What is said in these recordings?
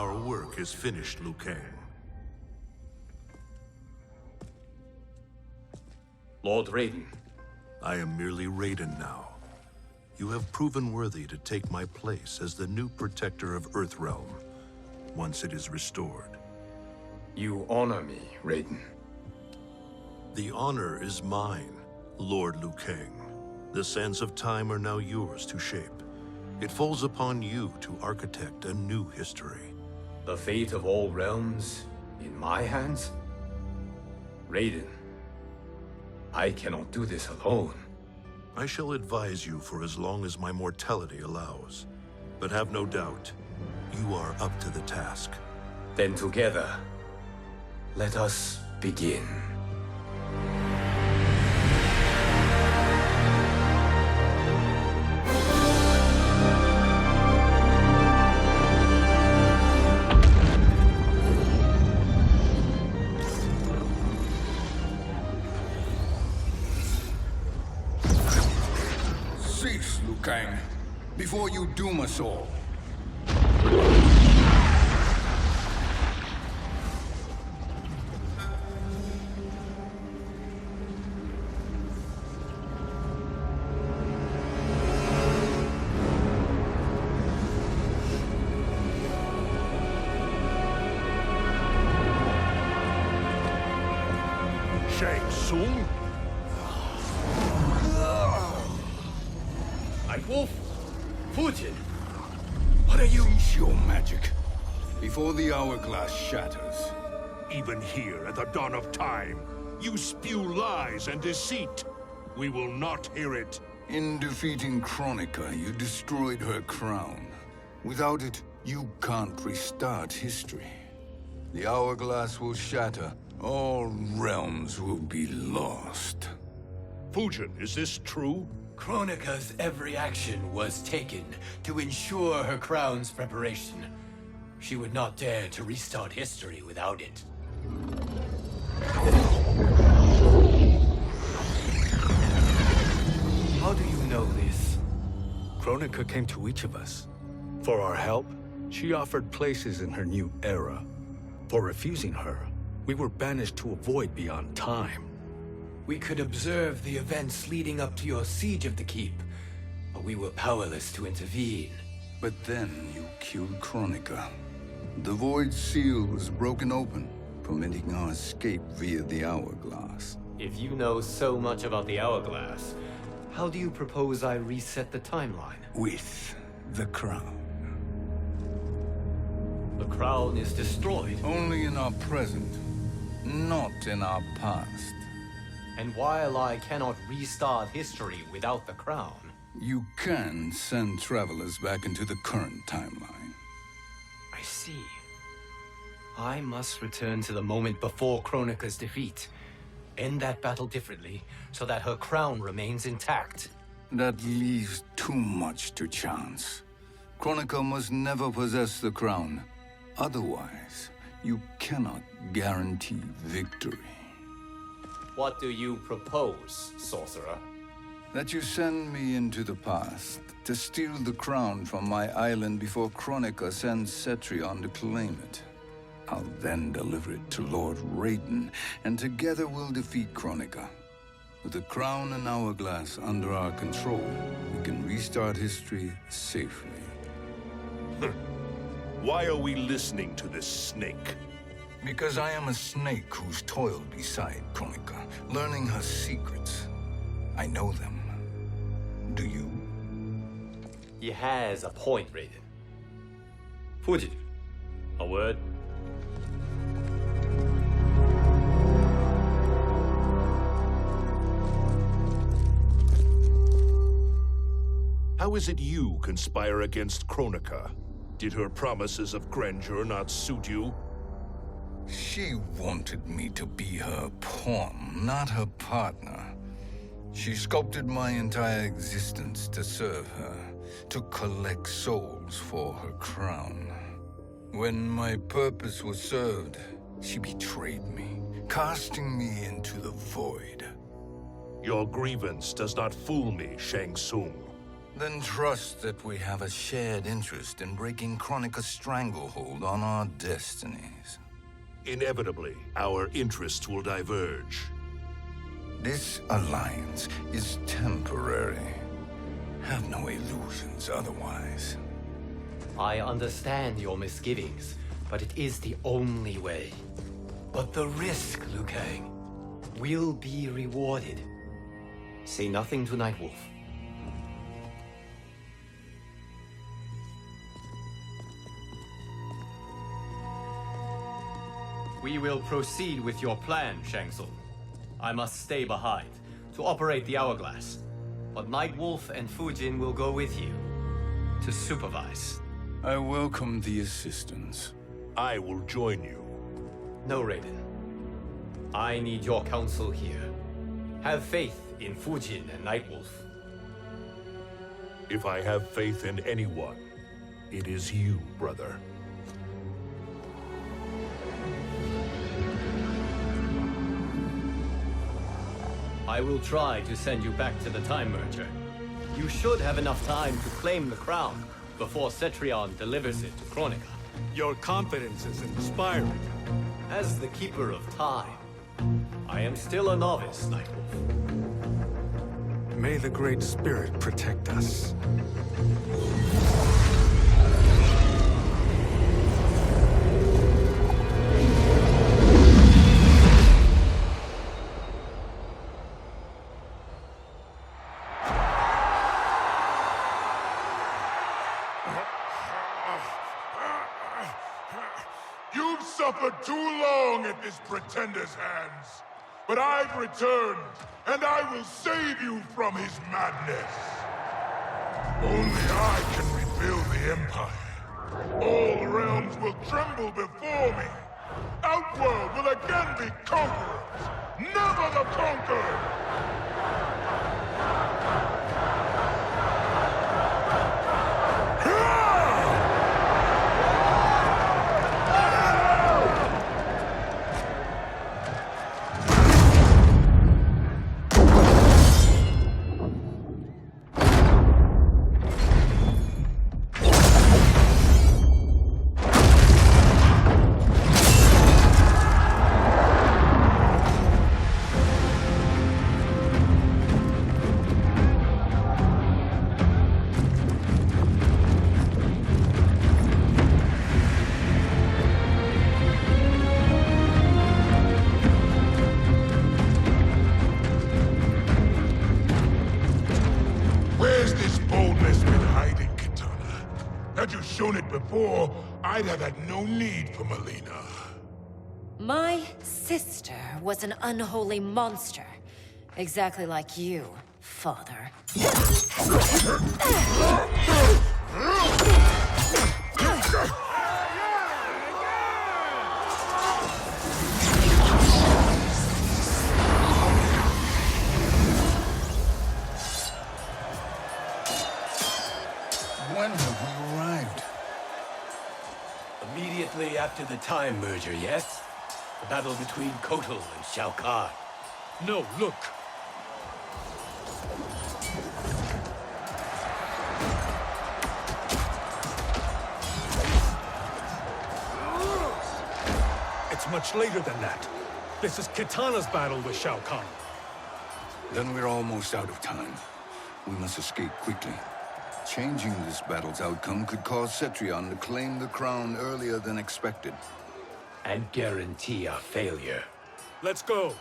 Our work is finished, Liu Kang. Lord Raiden. I am merely Raiden now. You have proven worthy to take my place as the new protector of Earthrealm, once it is restored. You honor me, Raiden. The honor is mine, Lord Liu Kang. The sands of time are now yours to shape. It falls upon you to architect a new history. The fate of all realms in my hands? Raiden, I cannot do this alone. I shall advise you for as long as my mortality allows. But have no doubt, you are up to the task. Then together, let us begin. Cease, Liu Kang, before you doom us all. Shang Tsung? Wolf, Fujin, what are you? Cease your magic, before the hourglass shatters. Even here at the dawn of time, you spew lies and deceit. We will not hear it. In defeating Kronika, you destroyed her crown. Without it, you can't restart history. The hourglass will shatter. All realms will be lost. Fujin, is this true? Kronika's every action was taken to ensure her crown's preparation. She would not dare to restart history without it. How do you know this? Kronika came to each of us. For our help, she offered places in her new era. For refusing her, we were banished to a void beyond time. We could observe the events leading up to your siege of the keep, but we were powerless to intervene. But then you killed Kronika. The Void Seal was broken open, permitting our escape via the hourglass. If you know so much about the hourglass, how do you propose I reset the timeline? With the crown. The crown is destroyed. Only in our present, not in our past. And while I cannot restart history without the crown... You can send travelers back into the current timeline. I see. I must return to the moment before Kronika's defeat. End that battle differently, so that her crown remains intact. That leaves too much to chance. Kronika must never possess the crown. Otherwise, you cannot guarantee victory. What do you propose, sorcerer? That you send me into the past to steal the crown from my island before Kronika sends Cetrion to claim it. I'll then deliver it to Lord Raiden, and together we'll defeat Kronika. With the crown and hourglass under our control, we can restart history safely. Why are we listening to this snake? Because I am a snake who's toiled beside Kronika, learning her secrets. I know them. Do you? He has a point, Raiden. Fujin, a word? How is it you conspire against Kronika? Did her promises of grandeur not suit you? She wanted me to be her pawn, not her partner. She sculpted my entire existence to serve her, to collect souls for her crown. When my purpose was served, she betrayed me, casting me into the void. Your grievance does not fool me, Shang Tsung. Then trust that we have a shared interest in breaking Kronika's stranglehold on our destinies. Inevitably, our interests will diverge. This alliance is temporary. Have no illusions otherwise. I understand your misgivings, but it is the only way. But the risk, Liu Kang, will be rewarded. Say nothing to Nightwolf. We will proceed with your plan, Shang Tsung. I must stay behind to operate the hourglass. But Nightwolf and Fujin will go with you to supervise. I welcome the assistance. I will join you. No, Raiden. I need your counsel here. Have faith in Fujin and Nightwolf. If I have faith in anyone, it is you, brother. I will try to send you back to the Time Merger. You should have enough time to claim the crown before Cetrion delivers it to Kronika. Your confidence is inspiring. As the Keeper of Time, I am still a novice, Nightwolf. May the Great Spirit protect us. You've suffered too long at this pretender's hands. But I've returned, and I will save you from his madness. Only I can rebuild the Empire. All realms will tremble before me. Outworld will again be conquerors, never the conquered! Had you shown it before, I'd have had no need for Melina. My sister was an unholy monster. Exactly like you, father. When have we arrived? Immediately after the Time Merger, yes? The battle between Kotal and Shao Kahn. No, look. It's much later than that. This is Kitana's battle with Shao Kahn. Then we're almost out of time. We must escape quickly. Changing this battle's outcome could cause Cetrion to claim the crown earlier than expected. And guarantee our failure. Let's go.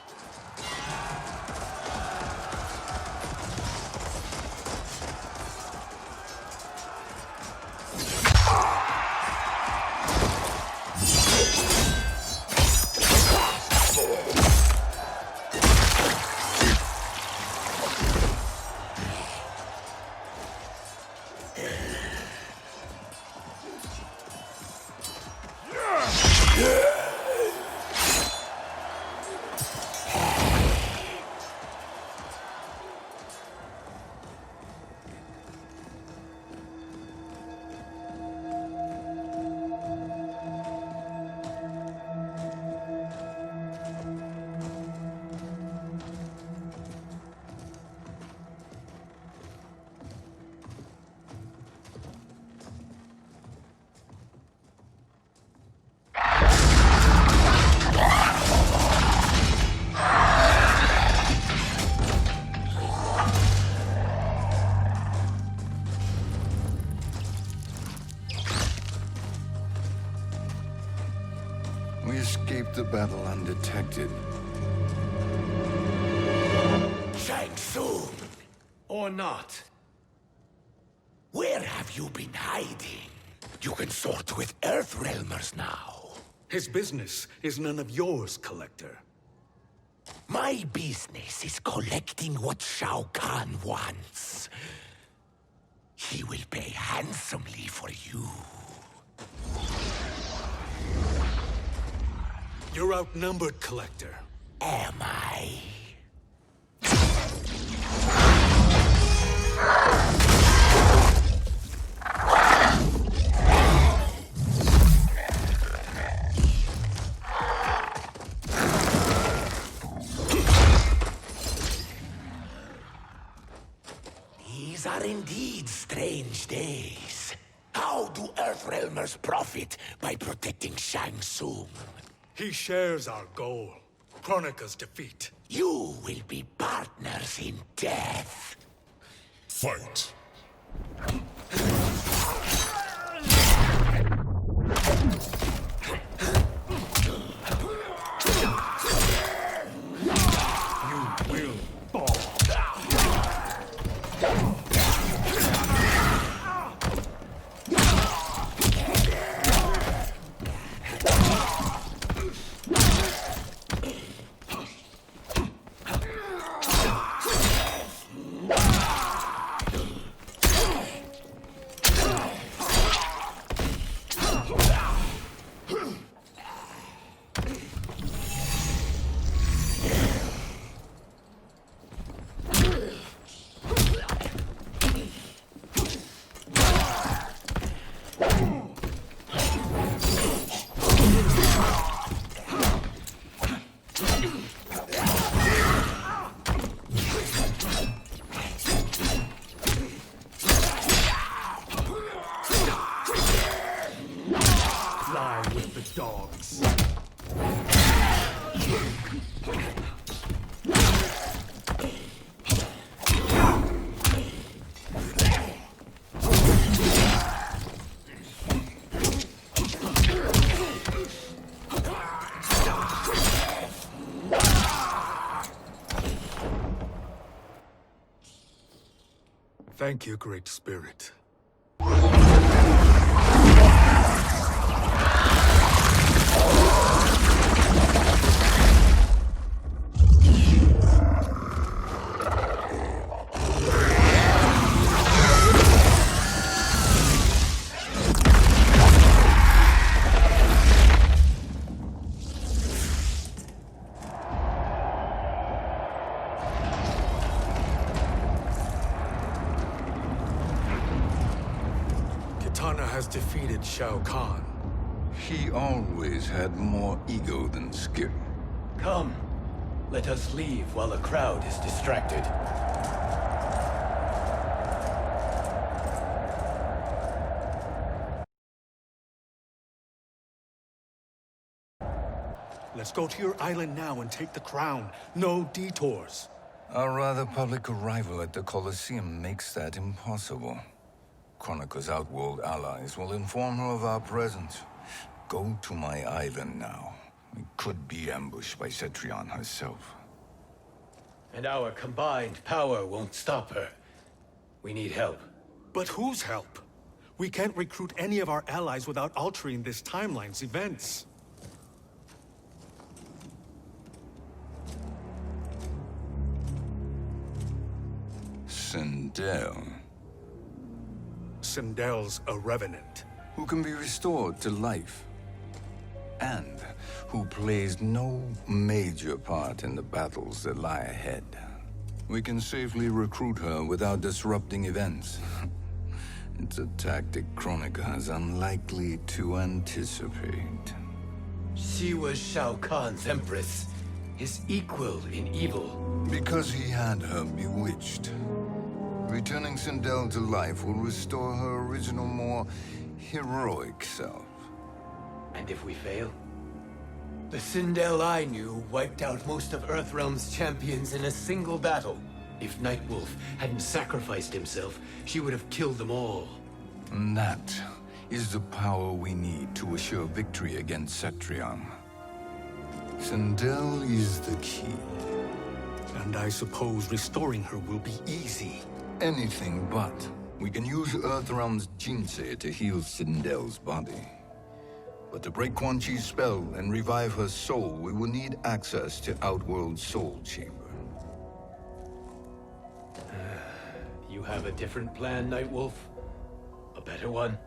We escaped the battle undetected. Shang Tsung, Or not. where have you been hiding? You can sort with Earthrealmers now. His business is none of yours, Collector. My business is collecting what Shao Kahn wants. He will pay handsomely for you. You're outnumbered, Collector. Am I? These are indeed strange days. How do Earthrealmers profit by protecting Shang Tsung? He shares our goal. Kronika's defeat. You will be partners in death. Fight! You will fall. Lie with the dogs. Thank you, Great Spirit. Kitana has defeated Shao Kahn. He always had more ego than skill. Come, let us leave while the crowd is distracted. Let's go to your island now and take the crown. No detours. Our rather public arrival at the Colosseum makes that impossible. Kronika's outworld allies will inform her of our presence. Go to my island now. We could be ambushed by Cetrion herself. And our combined power won't stop her. We need help. But whose help? We can't recruit any of our allies without altering this timeline's events. Sindel, Sindel's a revenant. who can be restored to life, and who plays no major part in the battles that lie ahead. We can safely recruit her without disrupting events. It's a tactic Kronika is unlikely to anticipate. She was Shao Kahn's empress, his equal in evil. Because he had her bewitched. Returning Sindel to life will restore her original, more heroic self. And if we fail? The Sindel I knew wiped out most of Earthrealm's champions in a single battle. If Nightwolf hadn't sacrificed himself, she would have killed them all. And that is the power we need to assure victory against Cetrion. Sindel is the key. And I suppose restoring her will be easy. Anything but. We can use Earthrealm's didnt to heal Sindel's body. But to break Quan Chi's spell and revive her soul, we will need access to Outworld's soul chamber. You have a different plan, Nightwolf? A better one?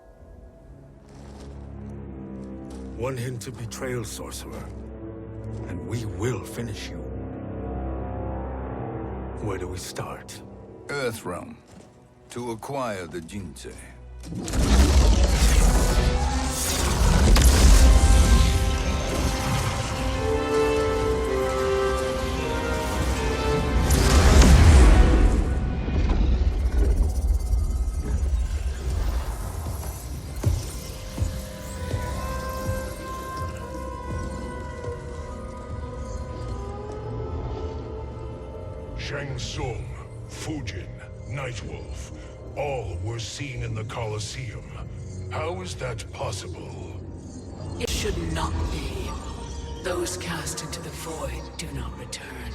One hint to betrayal, sorcerer, and we will finish you. Where do we start? Earthrealm. To acquire the didnt. Shang Tsung, Fujin, Nightwolf, all were seen in the Colosseum. How is that possible? It should not be. Those cast into the void do not return.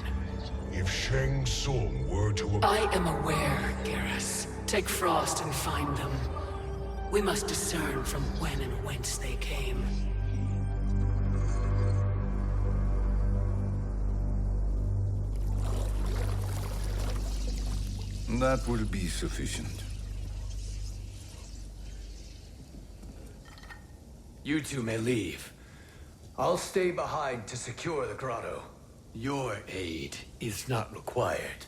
If Shang Tsung were to... I am aware, Garrus. Take Frost and find them. We must discern from when and whence they came. That will be sufficient. You two may leave. I'll stay behind to secure the grotto. Your aid is not required.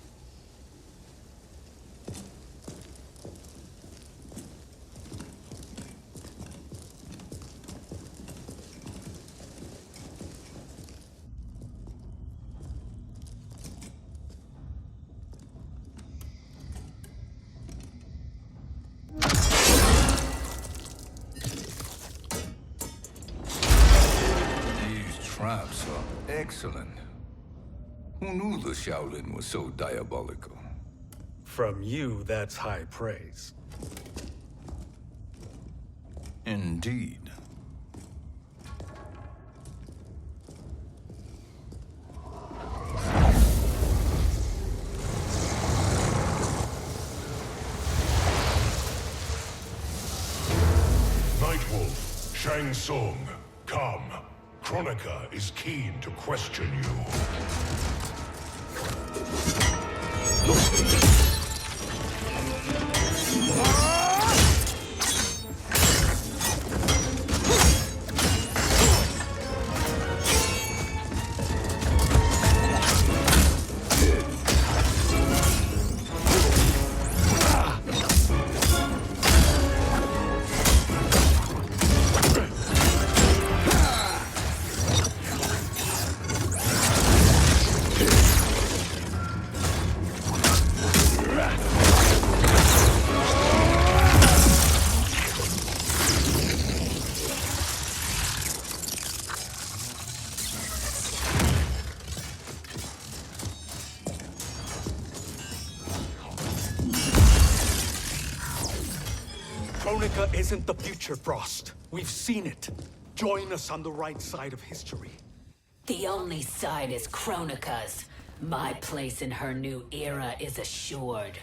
Traps are excellent. Who knew the Shaolin was so diabolical? From you, that's high praise. Indeed. Nightwolf, Shang Tsung, come. Kronika is keen to question you. Kronika isn't the future, Frost. We've seen it. Join us on the right side of history. The only side is Kronika's. My place in her new era is assured.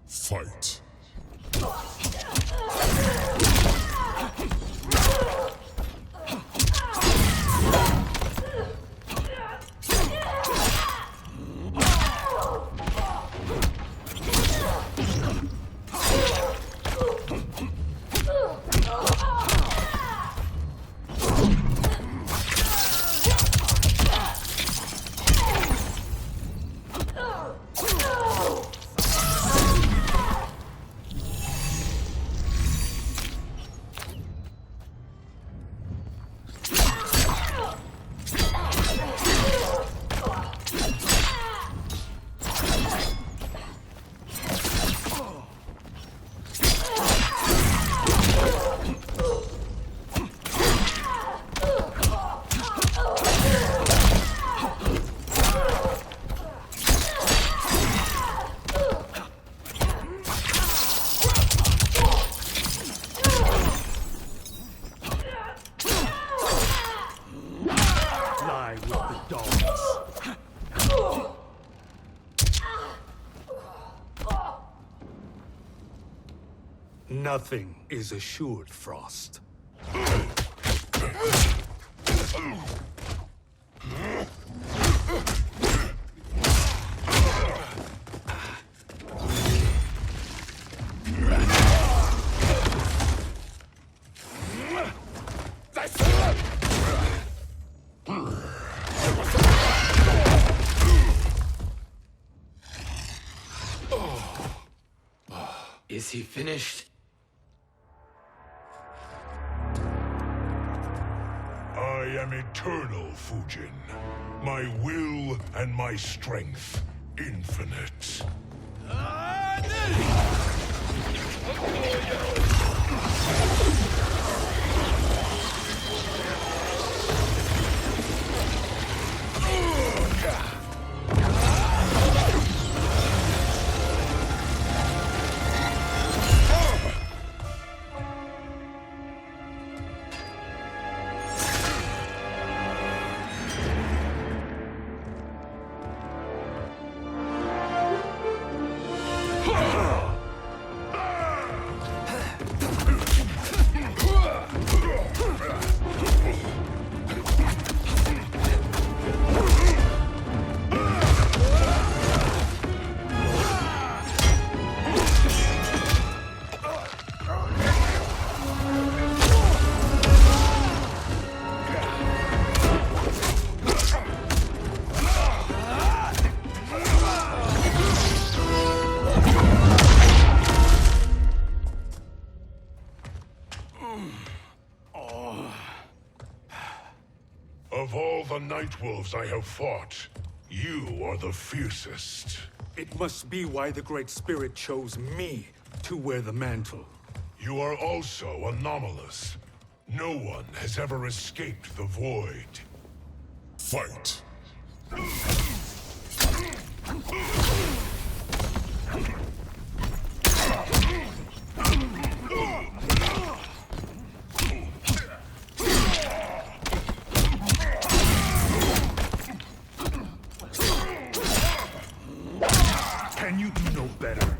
Fight. Nothing is assured, Frost. Is he finished? I am eternal, Fujin. My will and my strength infinite. Of all the Nightwolves I have fought, you are the fiercest. It must be why the Great Spirit chose me to wear the mantle. You are also anomalous. No one has ever escaped the void. Fight! Can you do no better?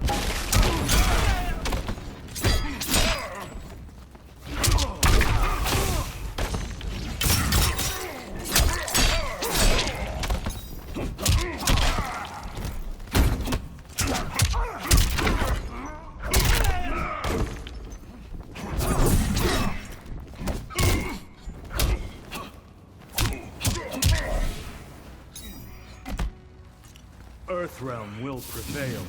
Earthrealm will prevail.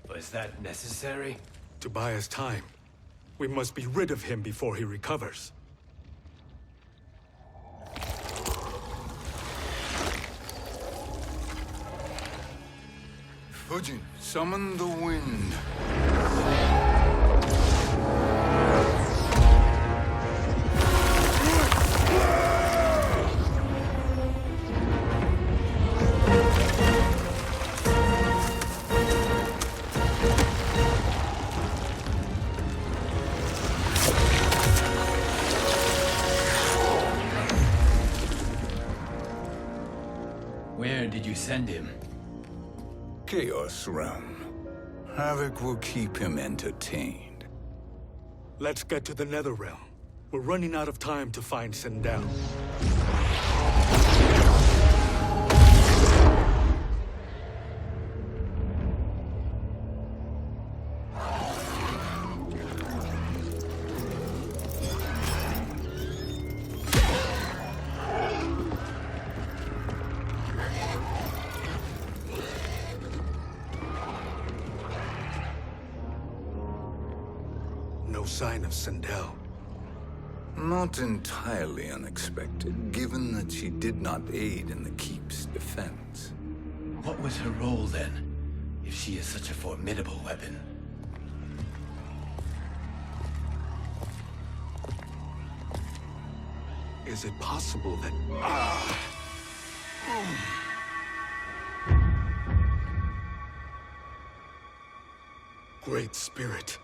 Was that necessary? To buy us time. We must be rid of him before he recovers. Fujin, summon the wind. Where did you send him? Chaos Realm. Havoc will keep him entertained. Let's get to the Netherrealm. We're running out of time to find Sindel. no sign of Sindel. Not entirely unexpected, given that she did not aid in the Keep's defense. What was her role then, if she is such a formidable weapon? Is it possible that... Great Spirit.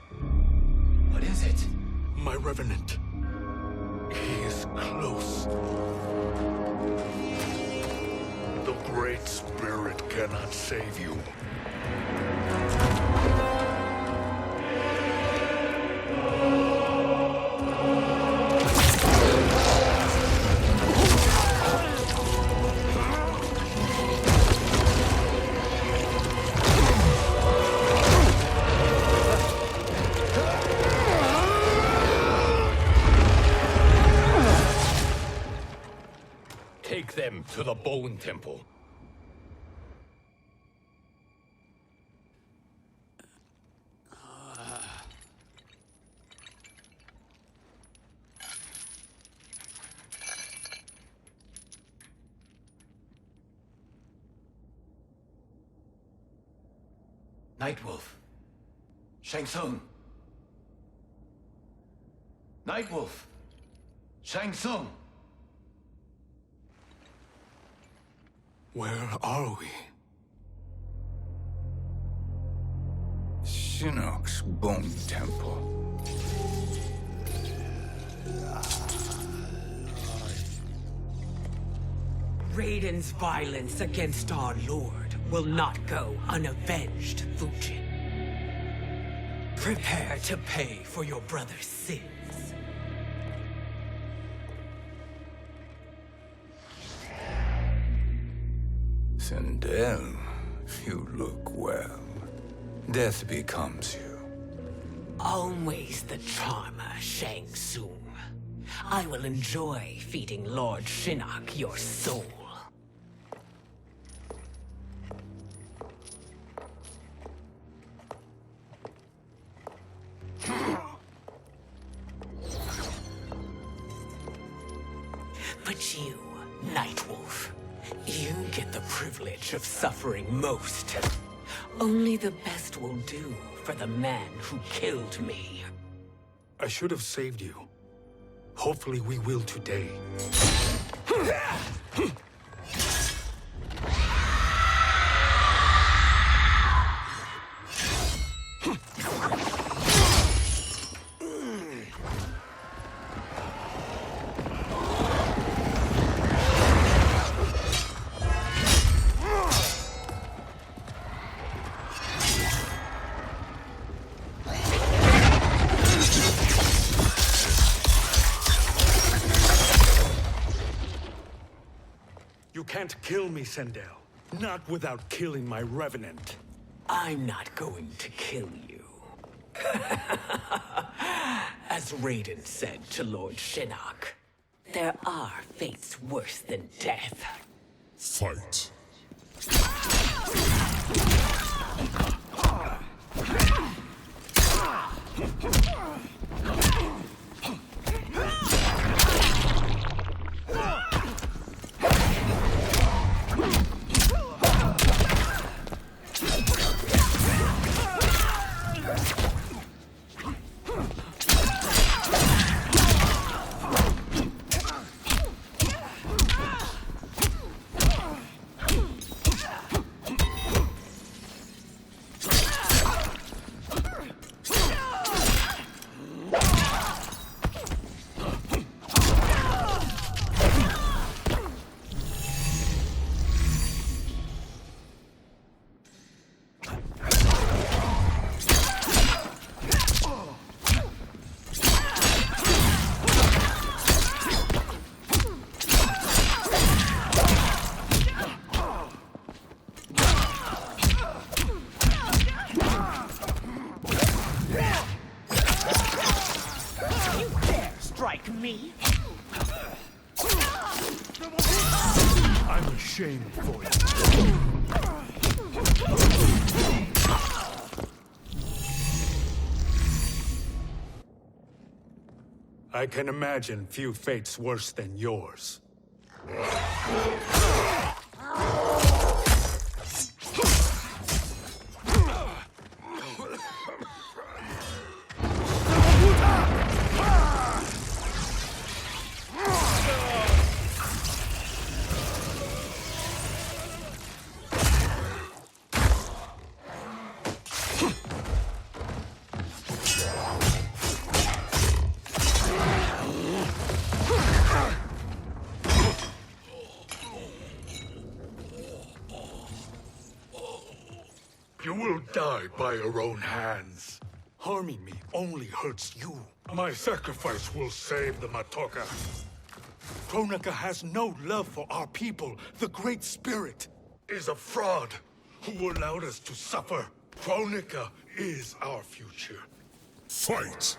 What is it? My Revenant. He is close. The Great Spirit cannot save you. Take them to the Bone Temple. Nightwolf. Shang Tsung. Nightwolf. Shang Tsung. Where are we? Shinnok's Bone Temple. Raiden's violence against our Lord will not go unavenged, Fujin. Prepare to pay for your brother's sins. Sindel, you look well. Death becomes you. Always the charmer, Shang Tsung. I will enjoy feeding Lord Shinnok your soul. But you, Nightwolf, you get the privilege of suffering most. Only the best will do for the man who killed me. I should have saved you. Hopefully we will today. You can't kill me, Sindel. Not without killing my Revenant. I'm not going to kill you. As Raiden said to Lord Shinnok, there are fates worse than death. Fight. Me? I'm ashamed for you. I can imagine few fates worse than yours. You will die by your own hands. Harming me only hurts you. My sacrifice will save the Matoka. Kronika has no love for our people. The Great Spirit Is a fraud who allowed us to suffer. Kronika is our future. Fight!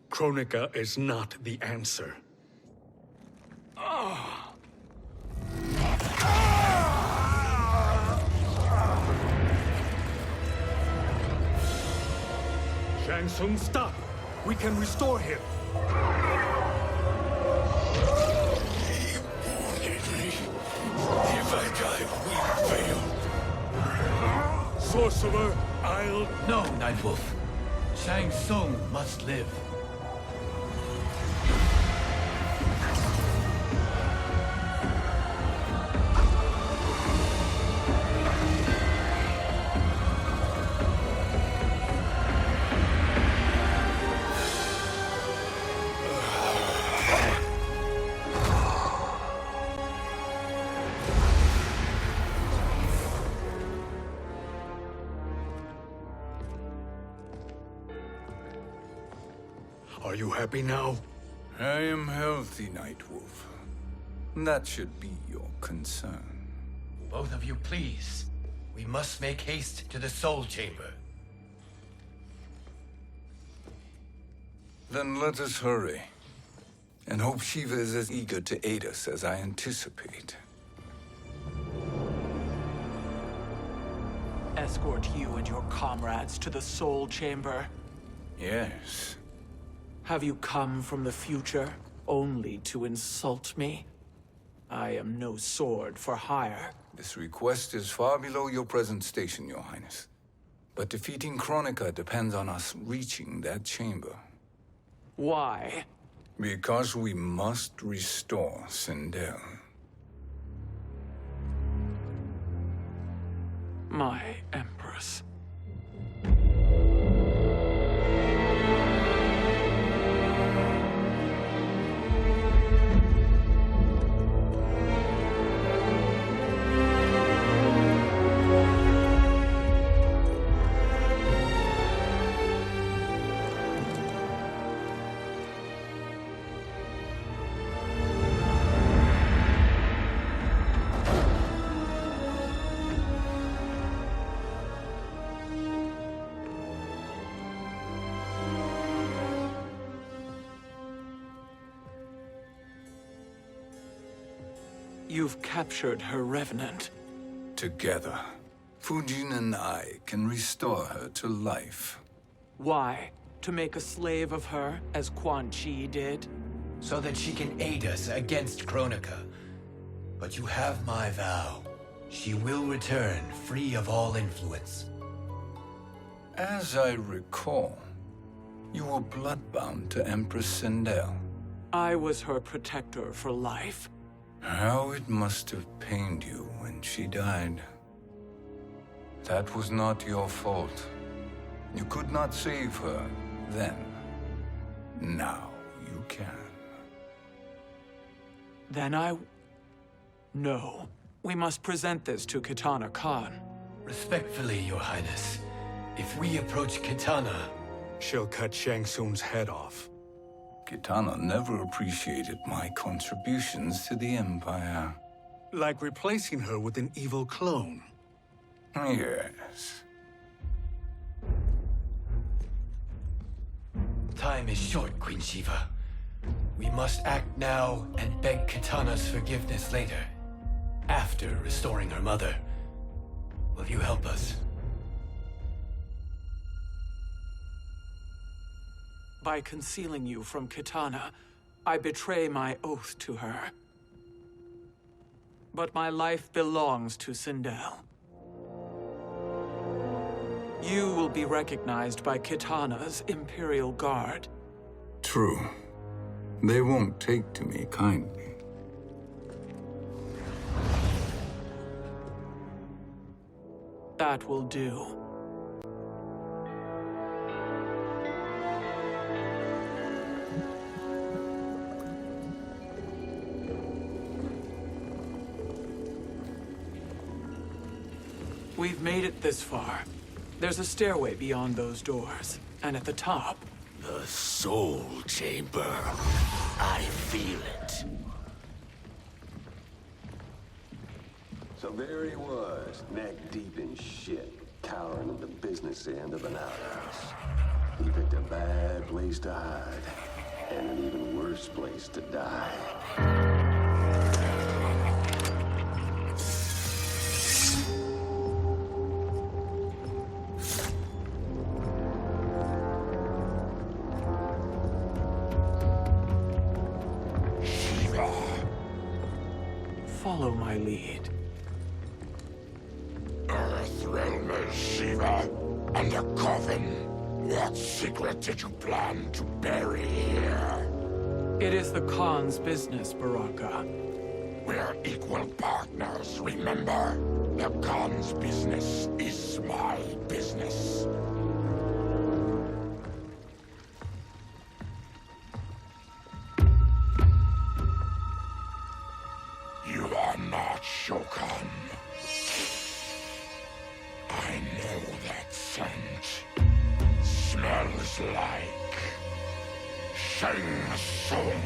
Kronika is not the answer. Shang Tsung, stop! We can restore him. If I die, we fail. Sorcerer, I'll... No, Nightwolf. Shang Tsung must live. Are you happy now? I am healthy, Nightwolf. That should be your concern. Both of you, please. We must make haste to the Soul Chamber. Then let us hurry. And hope Shiva is as eager to aid us as I anticipate. Escort you and your comrades to the Soul Chamber. Yes. Have you come from the future only to insult me? I am no sword for hire. This request is far below your present station, Your Highness. But defeating Kronika depends on us reaching that chamber. Why? Because we must restore Sindel. My Empress. You've captured her revenant. Together, Fujin and I can restore her to life. Why? To make a slave of her, as Quan Chi did? So that she can aid us against Kronika. But you have my vow. She will return free of all influence. As I recall, you were bloodbound to Empress Sindel. I was her protector for life. How it must have pained you when she died. That was not your fault. You could not save her then. Now you can. Then No. We must present this to Kitana Khan. Respectfully, Your Highness, if we approach Kitana... She'll cut Shang Tsung's head off. Kitana never appreciated my contributions to the Empire. Like replacing her with an evil clone. Yes. Time is short, Queen Shiva. We must act now and beg Kitana's forgiveness later. After restoring her mother. Will you help us? By concealing you from Kitana, I betray my oath to her. But my life belongs to Sindel. You will be recognized by Kitana's Imperial Guard. True. They won't take to me kindly. That will do. We've made it this far. There's a stairway beyond those doors, and at the top... The Soul Chamber. I feel it. So there he was, neck deep in shit, cowering at the business end of an outhouse. He picked a bad place to hide, and an even worse place to die. Follow my lead. Earthrealmer Shiva, and a coffin. What secret did you plan to bury here? It is the Khan's business, Baraka. We're equal partners, remember? The Khan's business is my business. You are not Shokan. I know that scent. Smells like... Shang Tsung.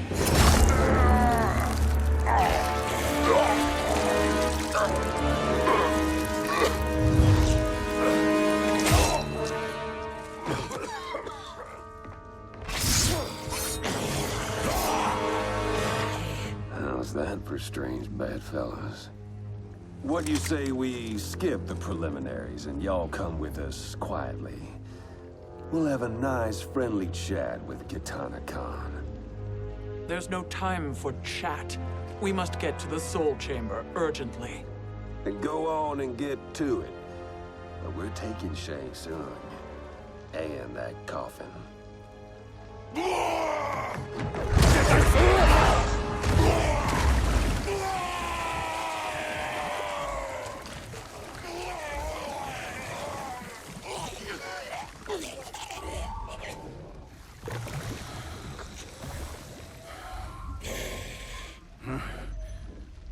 How's that for strange bedfellows? What do you say we skip the preliminaries and y'all come with us quietly? We'll have a nice, friendly chat with Kitana Khan. There's no time for chat. We must get to the Soul Chamber urgently. And go on and get to it. But we're taking Shang Tsung. And that coffin.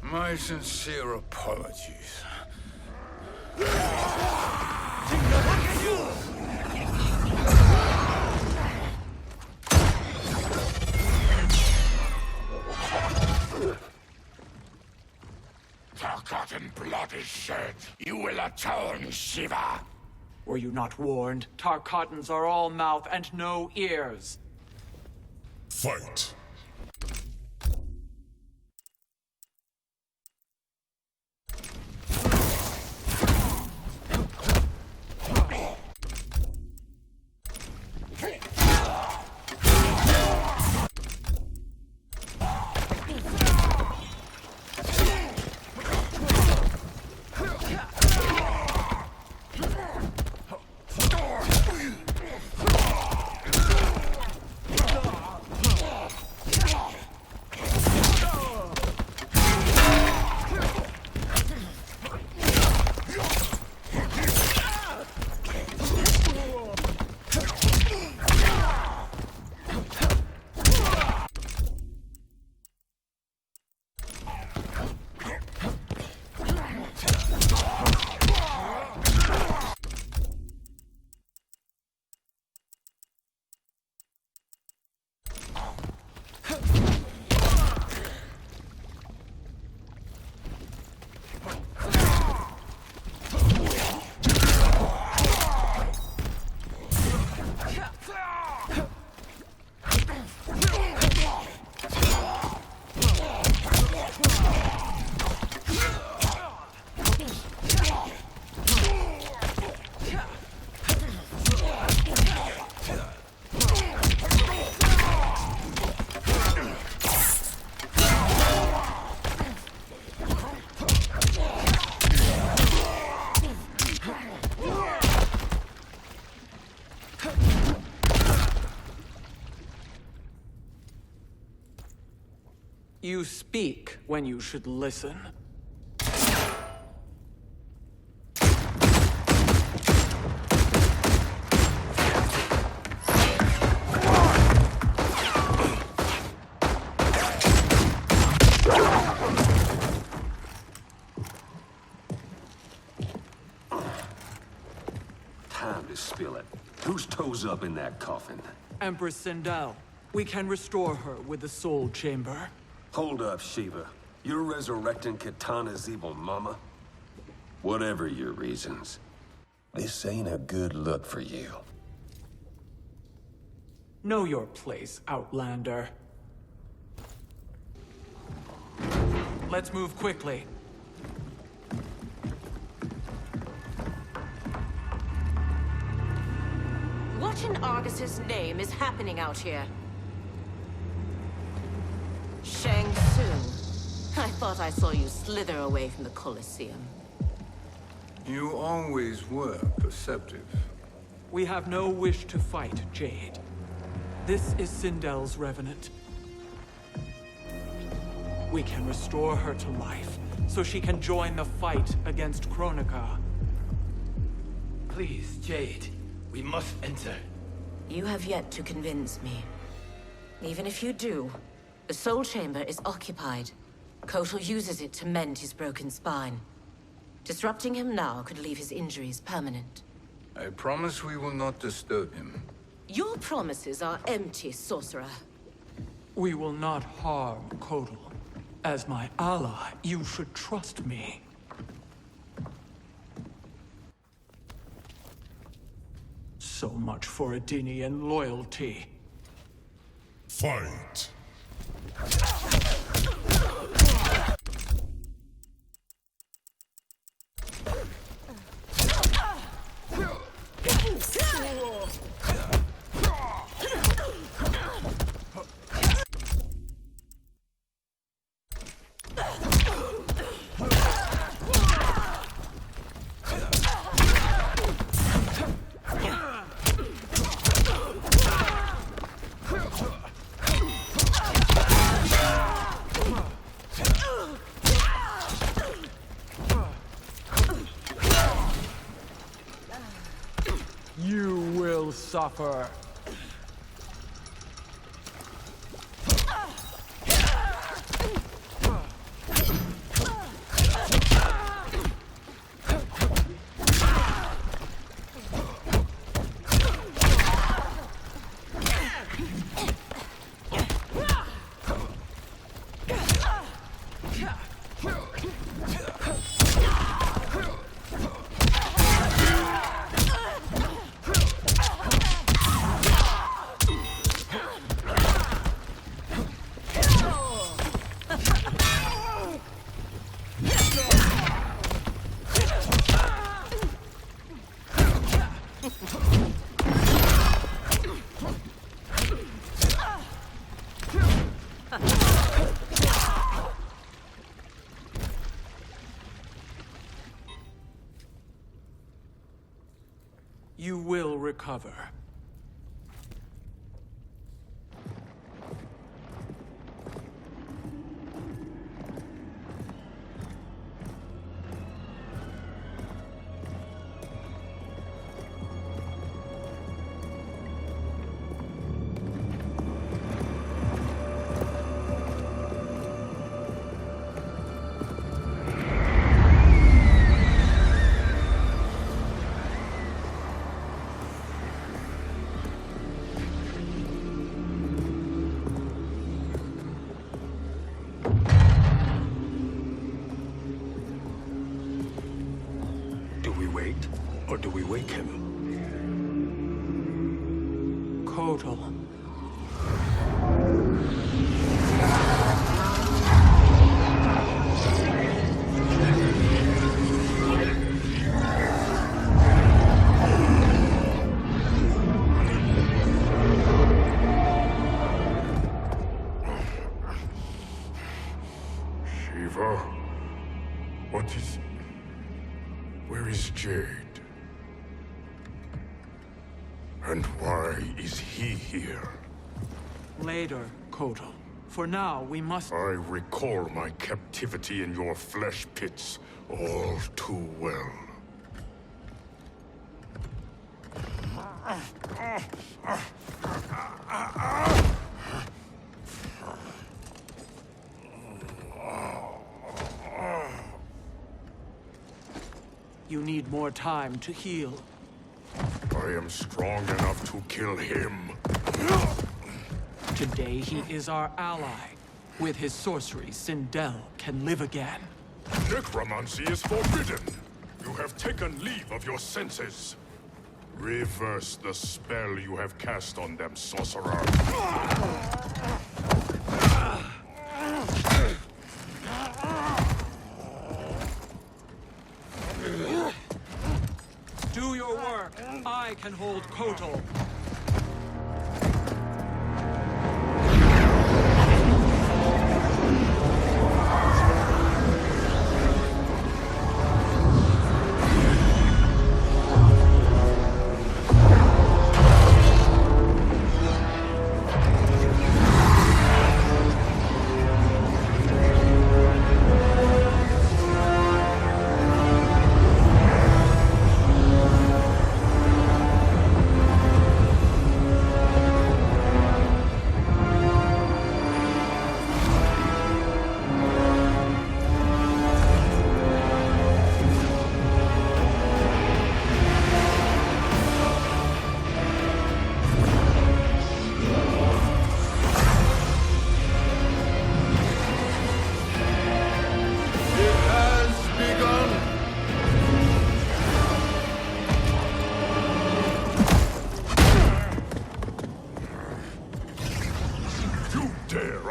My sincere apologies. Tarkatan blood is shed. You will atone, Shiva. Were you not warned? Tarkatans are all mouth and no ears. Fight. You speak when you should listen. Time to spill it. Whose toes up in that coffin? Empress Sindel. We can restore her with the Soul Chamber. Hold up, Shiva. You're resurrecting Kitana's evil mama? Whatever your reasons, this ain't a good look for you. Know your place, Outlander. Let's move quickly. What in Argus's name is happening out here? Shang Tsung. I thought I saw you slither away from the Colosseum. You always were perceptive. We have no wish to fight, Jade. This is Sindel's revenant. We can restore her to life, so she can join the fight against Kronika. Please, Jade. We must enter. You have yet to convince me. Even if you do, the Soul Chamber is occupied. Kotal uses it to mend his broken spine. Disrupting him now could leave his injuries permanent. I promise we will not disturb him. Your promises are empty, sorcerer. We will not harm Kotal. As my ally, you should trust me. So much for Adenian loyalty. Fight! You will suffer. You will recover. Do we wait, or do we wake him? Kotal. Shiva? What is... Where is Jade? And why is he here? Later, Kotal. For now, we must... I recall my captivity in your flesh pits all too well. You need more time to heal. I am strong enough to kill him. Today he is our ally. With his sorcery, Sindel can live again. Necromancy is forbidden. You have taken leave of your senses. Reverse the spell you have cast on them, sorcerer. Do your work. I can hold Kotal.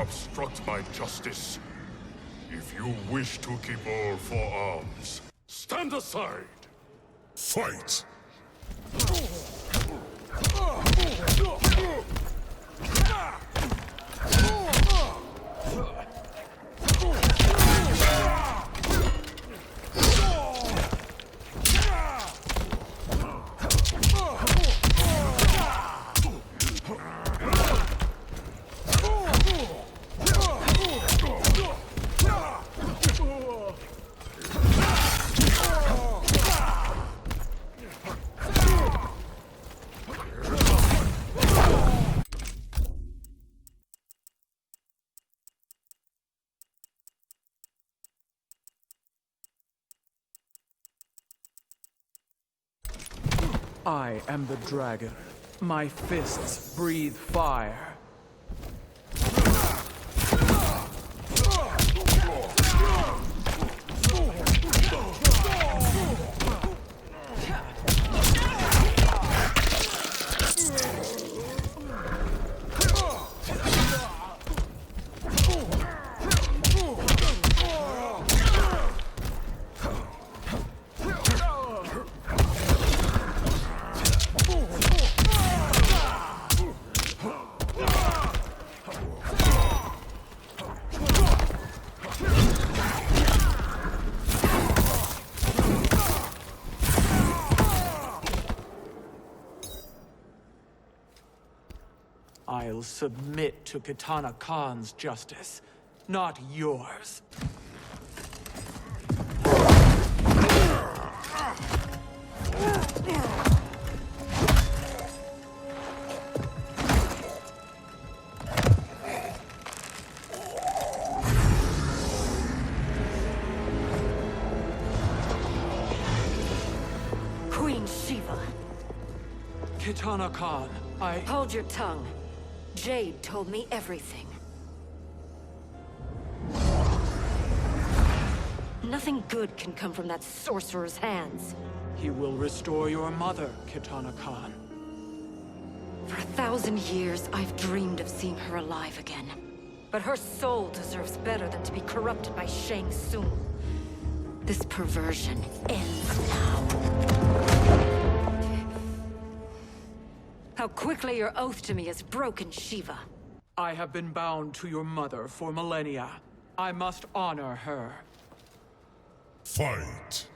Obstruct my justice. If you wish to keep all four arms, stand aside. Fight! I am the dragon. My fists breathe fire. I'll submit to Kitana Khan's justice, not yours. Queen Shiva. Kitana Khan, Hold your tongue. Jade told me everything. Nothing good can come from that sorcerer's hands. He will restore your mother, Kitana Khan. For 1,000 years, I've dreamed of seeing her alive again. But her soul deserves better than to be corrupted by Shang Tsung. This perversion ends now. How quickly your oath to me has broken, Shiva. I have been bound to your mother for millennia. I must honor her. Fight!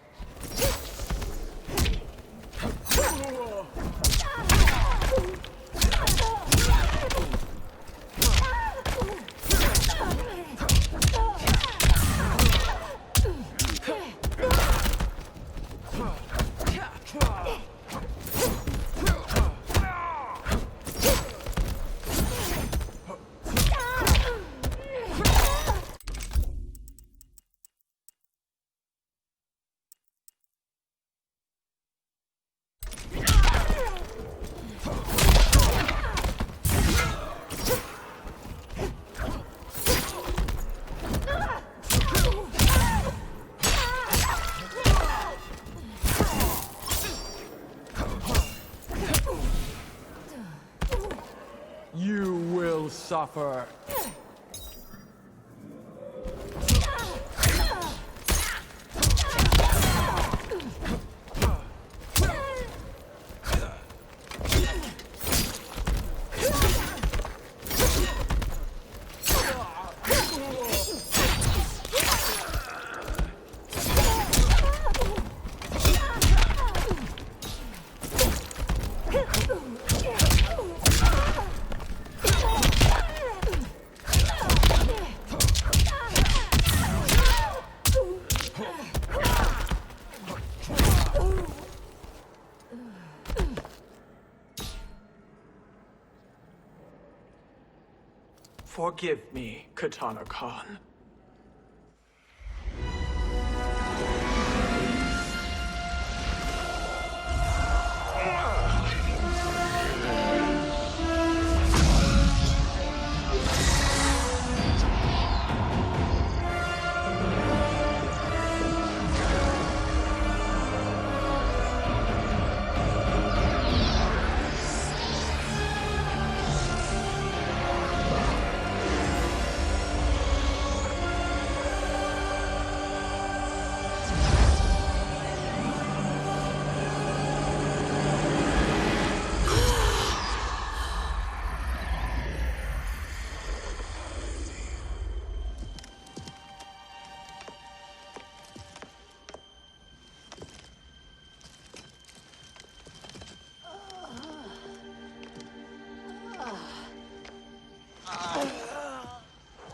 suffer. Forgive me, Katana Khan.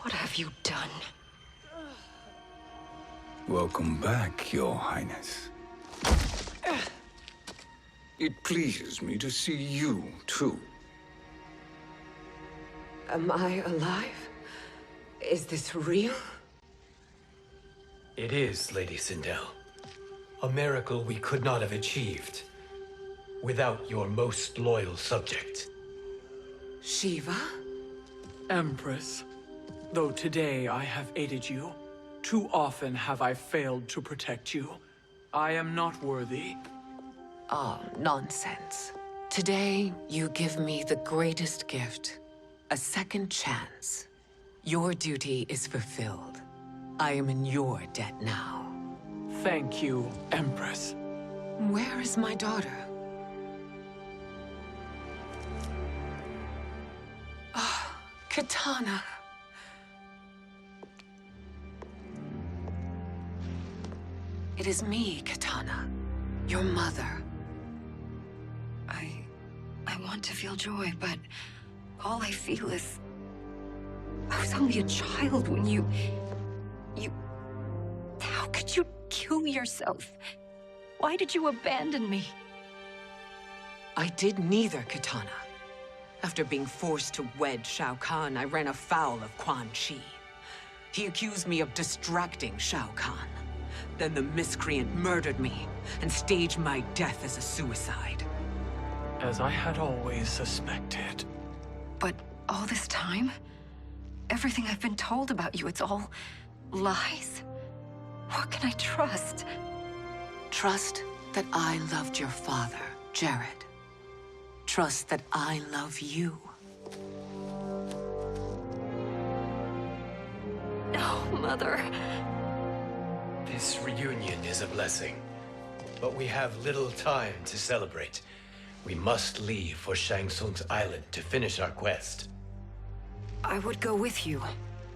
What have you done? Welcome back, Your Highness. It pleases me to see you, too. Am I alive? Is this real? It is, Lady Sindel. A miracle we could not have achieved without your most loyal subject. Shiva? Empress, though today I have aided you, too often have I failed to protect you. I am not worthy. Oh, nonsense. Today, you give me the greatest gift. A second chance. Your duty is fulfilled. I am in your debt now. Thank you, Empress. Where is my daughter? Ah, Katana. It is me, Katana. Your mother. I want to feel joy, but all I feel is... I was only a child when you... How could you kill yourself? Why did you abandon me? I did neither, Katana. After being forced to wed Shao Kahn, I ran afoul of Quan Chi. He accused me of distracting Shao Kahn. Then the miscreant murdered me and staged my death as a suicide. As I had always suspected. But all this time? Everything I've been told about you, it's all lies? What can I trust? Trust that I loved your father, Jared. Trust that I love you. No, Mother. This reunion is a blessing, but we have little time to celebrate. We must leave for Shang Tsung's island to finish our quest. I would go with you.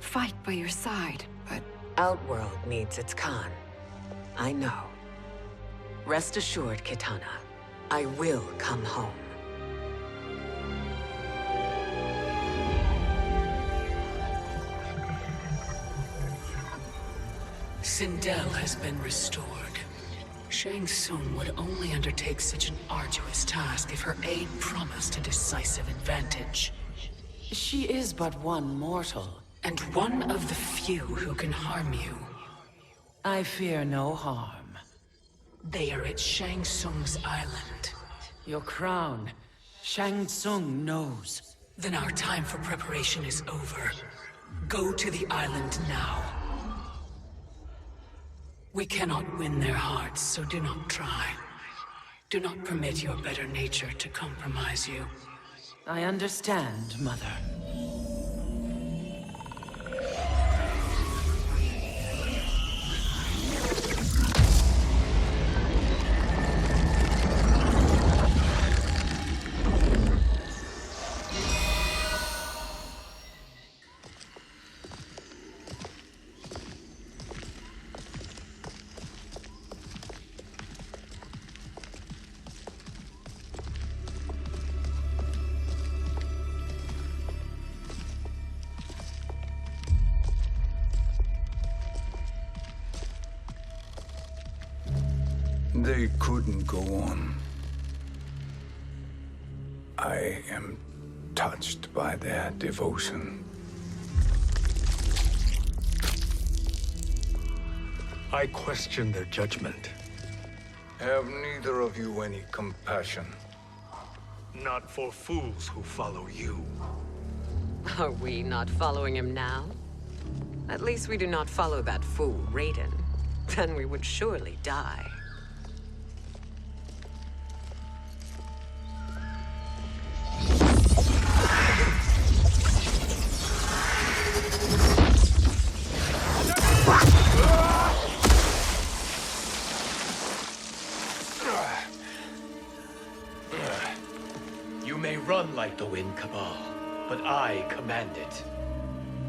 Fight by your side. But Outworld needs its Khan. I know. Rest assured, Katana. I will come home. Sindel has been restored. Shang Tsung would only undertake such an arduous task if her aid promised a decisive advantage. She is but one mortal, and one of the few who can harm you. I fear no harm. They are at Shang Tsung's island. Your crown, Shang Tsung knows. Then our time for preparation is over. Go to the island now. We cannot win their hearts, so do not try. Do not permit your better nature to compromise you. I understand, Mother. They couldn't go on. I am touched by their devotion. I question their judgment. Have neither of you any compassion? Not for fools who follow you. Are we not following him now? At least we do not follow that fool, Raiden. Then we would surely die. You may run like the wind, Cabal, but I command it.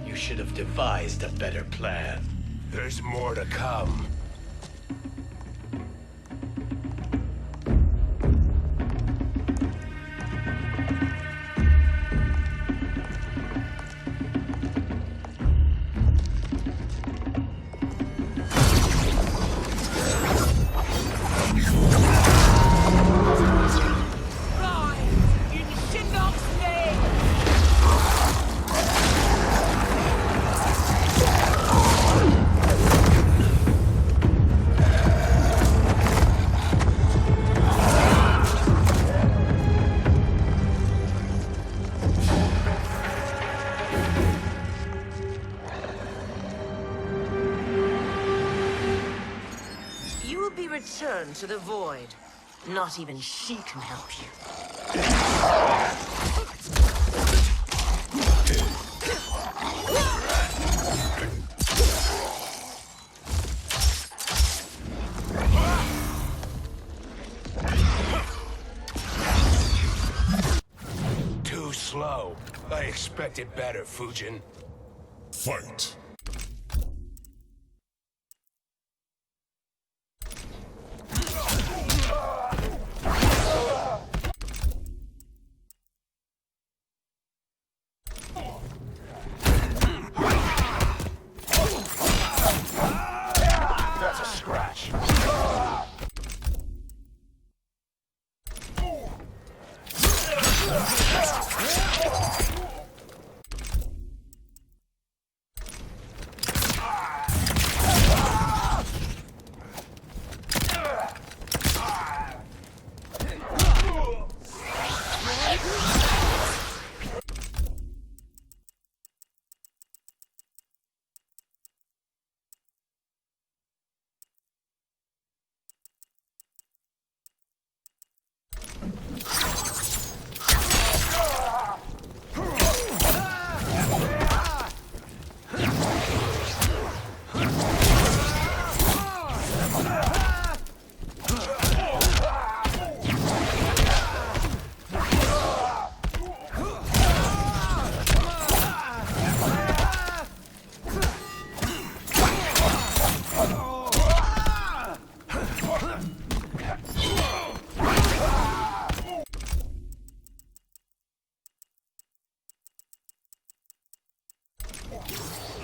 You should have devised a better plan. There's more to come. Return to the void. Not even she can help you. Too slow. I expected better, Fujin. Fight.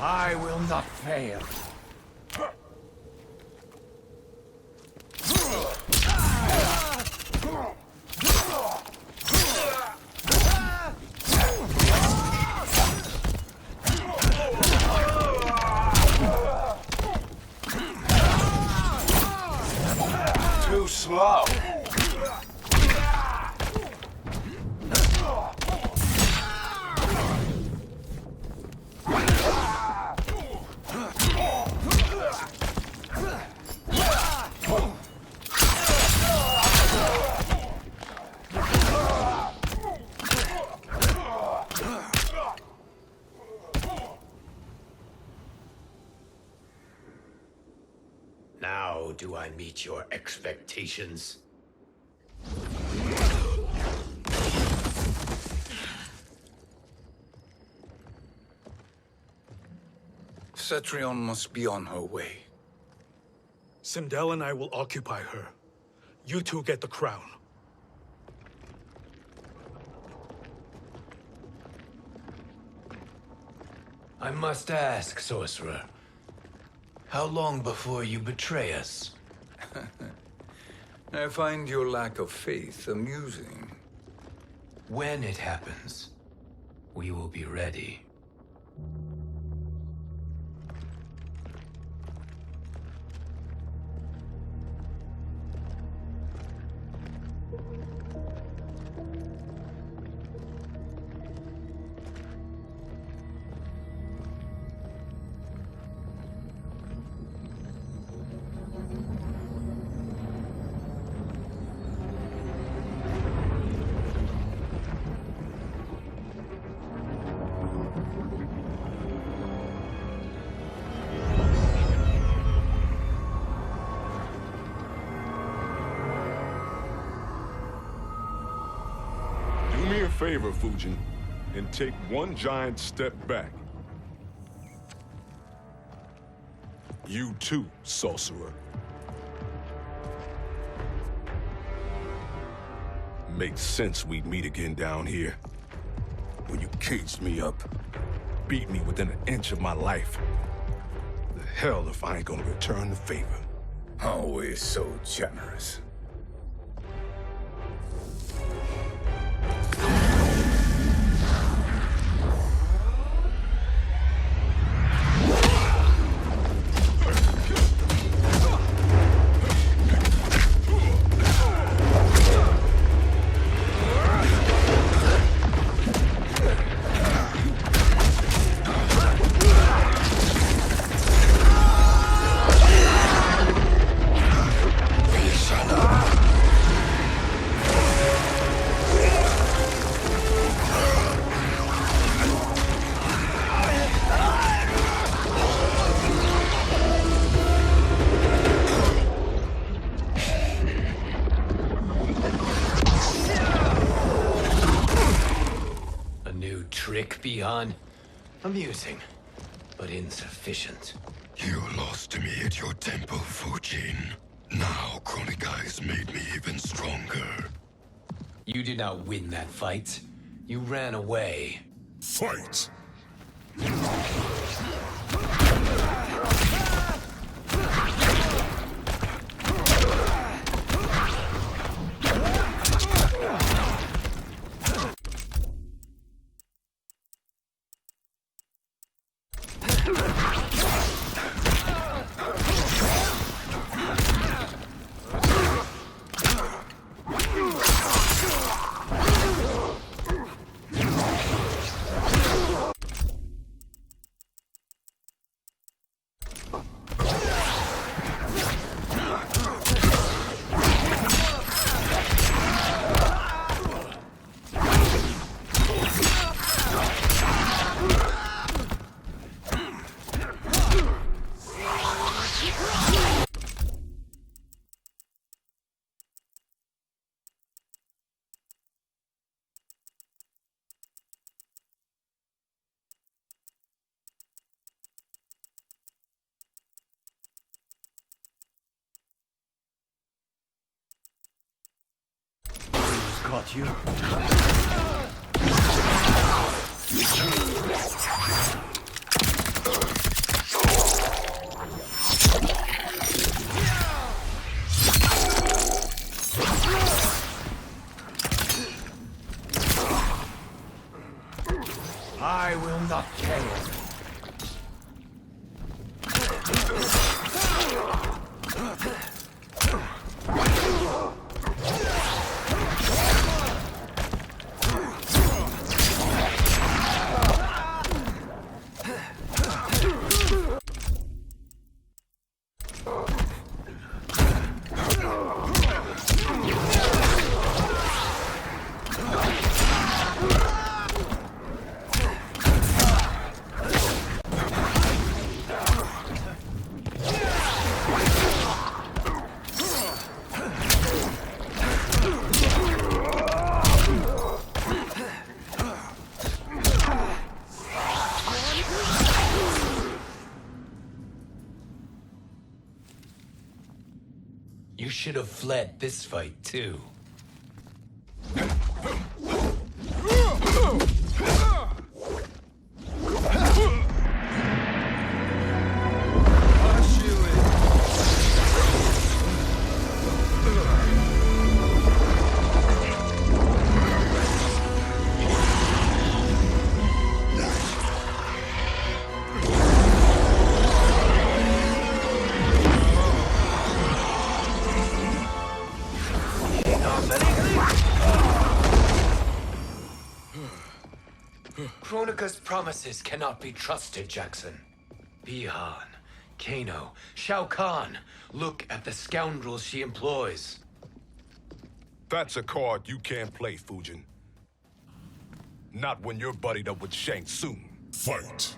I will not fail. Too slow. Now do I meet your expectations? Cetrion must be on her way. Sindel and I will occupy her. You two get the crown. I must ask, sorcerer. How long before you betray us? I find your lack of faith amusing. When it happens, we will be ready. Do me a favor, Fujin, and take one giant step back. You too, sorcerer. Makes sense we'd meet again down here. When you caged me up, beat me within an inch of my life. The hell if I ain't gonna return the favor. Always so generous. Beyond amusing, but insufficient. You lost to me at your temple, Fujin. Now Kronika has made me even stronger. You did not win that fight. You ran away. Fight! Got you. I will not fail. You should have fled this fight, too. Kronika's promises cannot be trusted, Jackson. Bihan, Kano, Shao Kahn. Look at the scoundrels she employs. That's a card you can't play, Fujin. Not when you're buddied up with Shang Tsung. Fight!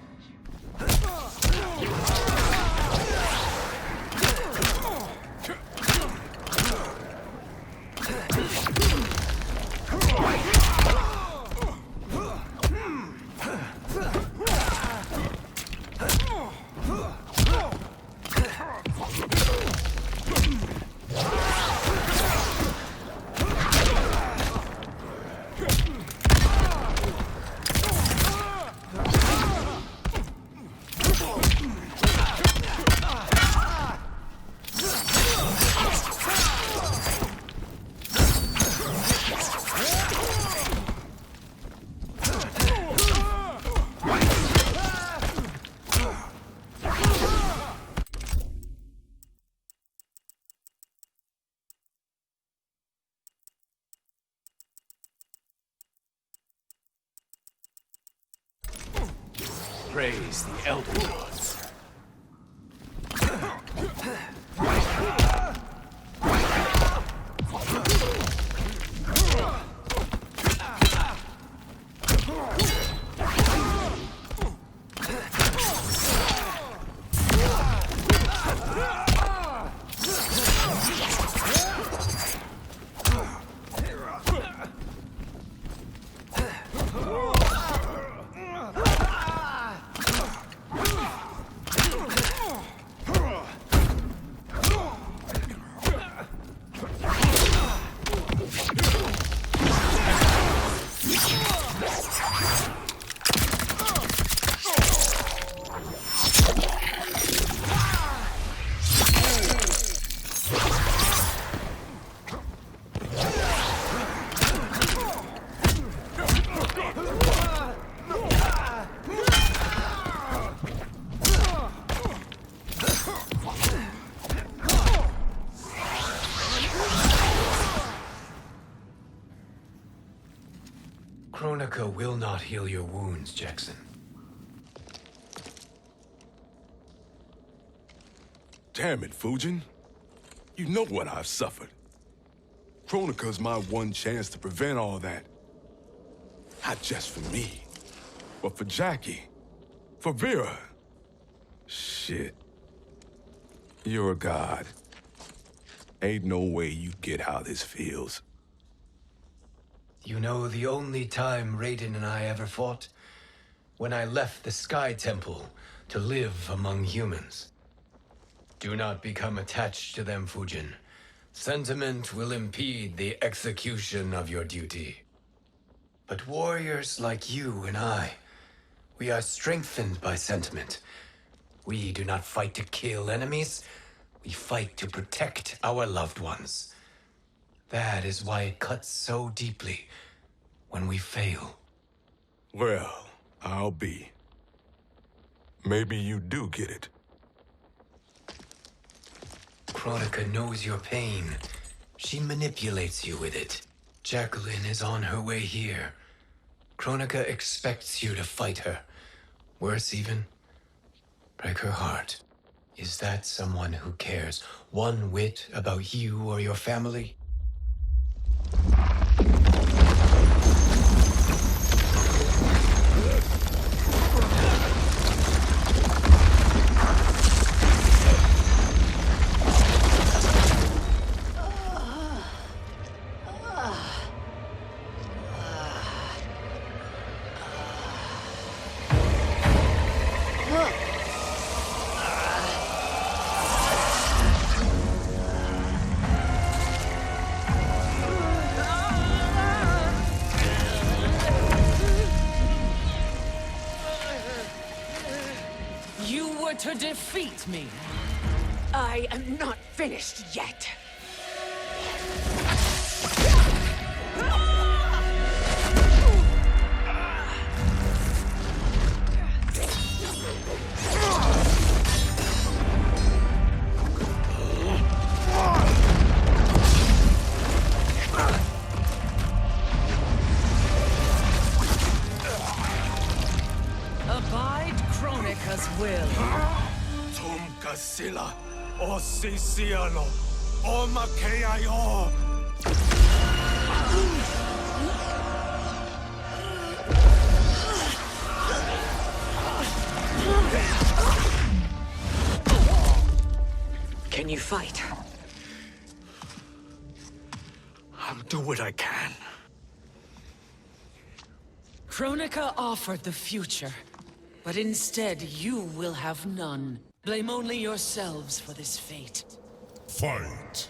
Praise the Elder Gods. Kronika will not heal your wounds, Jackson. Damn it, Fujin. You know what I've suffered. Kronika's my one chance to prevent all that. Not just for me, but for Jackie, for Vera. Shit. You're a god. Ain't no way you get how this feels. You know the only time Raiden and I ever fought? When I left the Sky Temple to live among humans. Do not become attached to them, Fujin. Sentiment will impede the execution of your duty. But warriors like you and I, we are strengthened by sentiment. We do not fight to kill enemies. We fight to protect our loved ones. That is why it cuts so deeply when we fail. Well, I'll be. Maybe you do get it. Kronika knows your pain. She manipulates you with it. Jacqueline is on her way here. Kronika expects you to fight her. Worse even, break her heart. Is that someone who cares one whit about you or your family? To defeat me. I am not finished yet. O Sisiano, O Makeayo. Can you fight? I'll do what I can. Kronika offered the future, but instead you will have none. Blame only yourselves for this fate. Fight!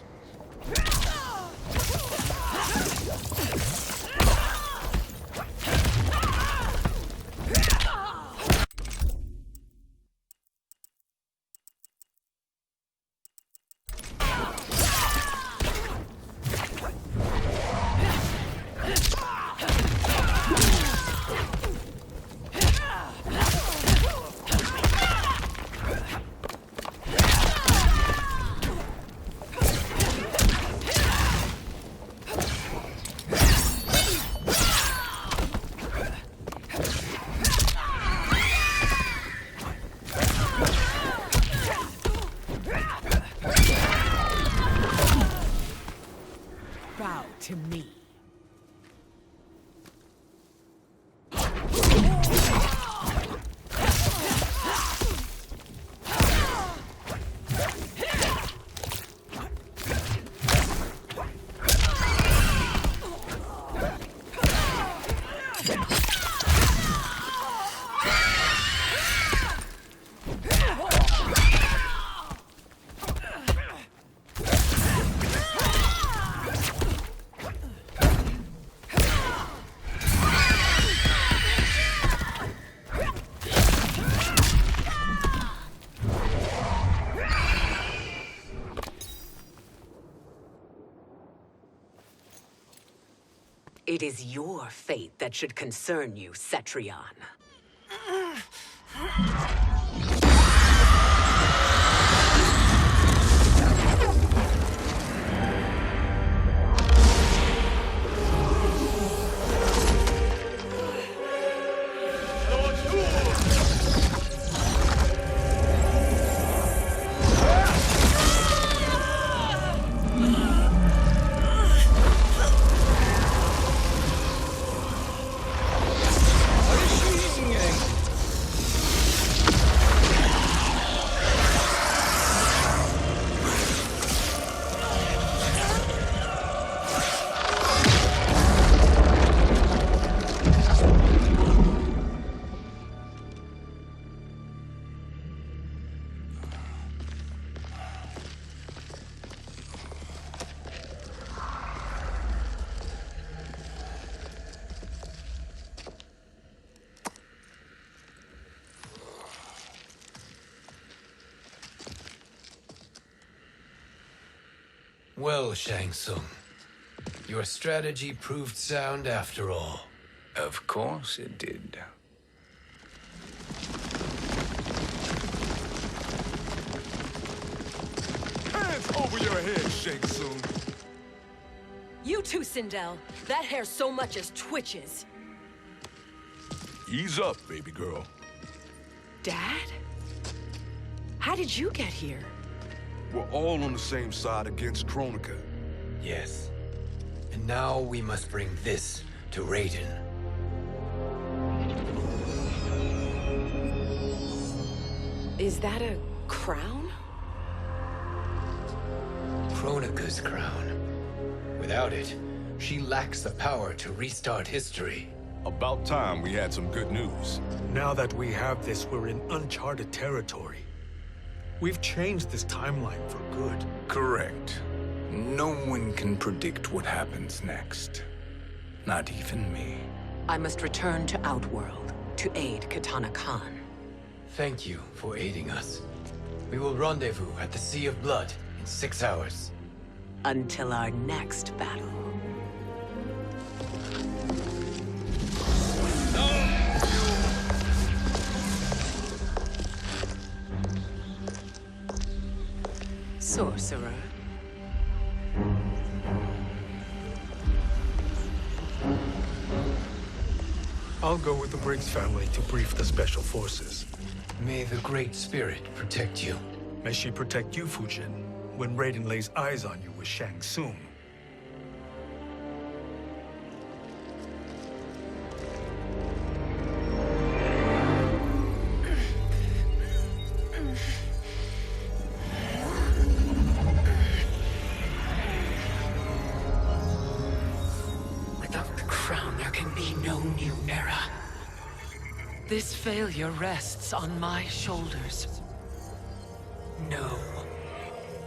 Bow to me. It is your fate that should concern you, Cetrion. Well, Shang Tsung, your strategy proved sound after all. Of course it did. Hands over your head, Shang Tsung. You too, Sindel. That hair so much as twitches. Ease up, baby girl. Dad? How did you get here? We're all on the same side against Kronika. Yes. And now we must bring this to Raiden. Is that a crown? Kronika's crown. Without it, she lacks the power to restart history. About time we had some good news. Now that we have this, we're in uncharted territory. We've changed this timeline for good. Correct. No one can predict what happens next. Not even me. I must return to Outworld to aid Katana Khan. Thank you for aiding us. We will rendezvous at the Sea of Blood in 6 hours. Until our next battle. Sorcerer. I'll go with the Briggs family to brief the Special Forces. May the Great Spirit protect you. May she protect you, Fujin, when Raiden lays eyes on you with Shang Tsung. Without the crown, there can be no new era. This failure rests on my shoulders. No.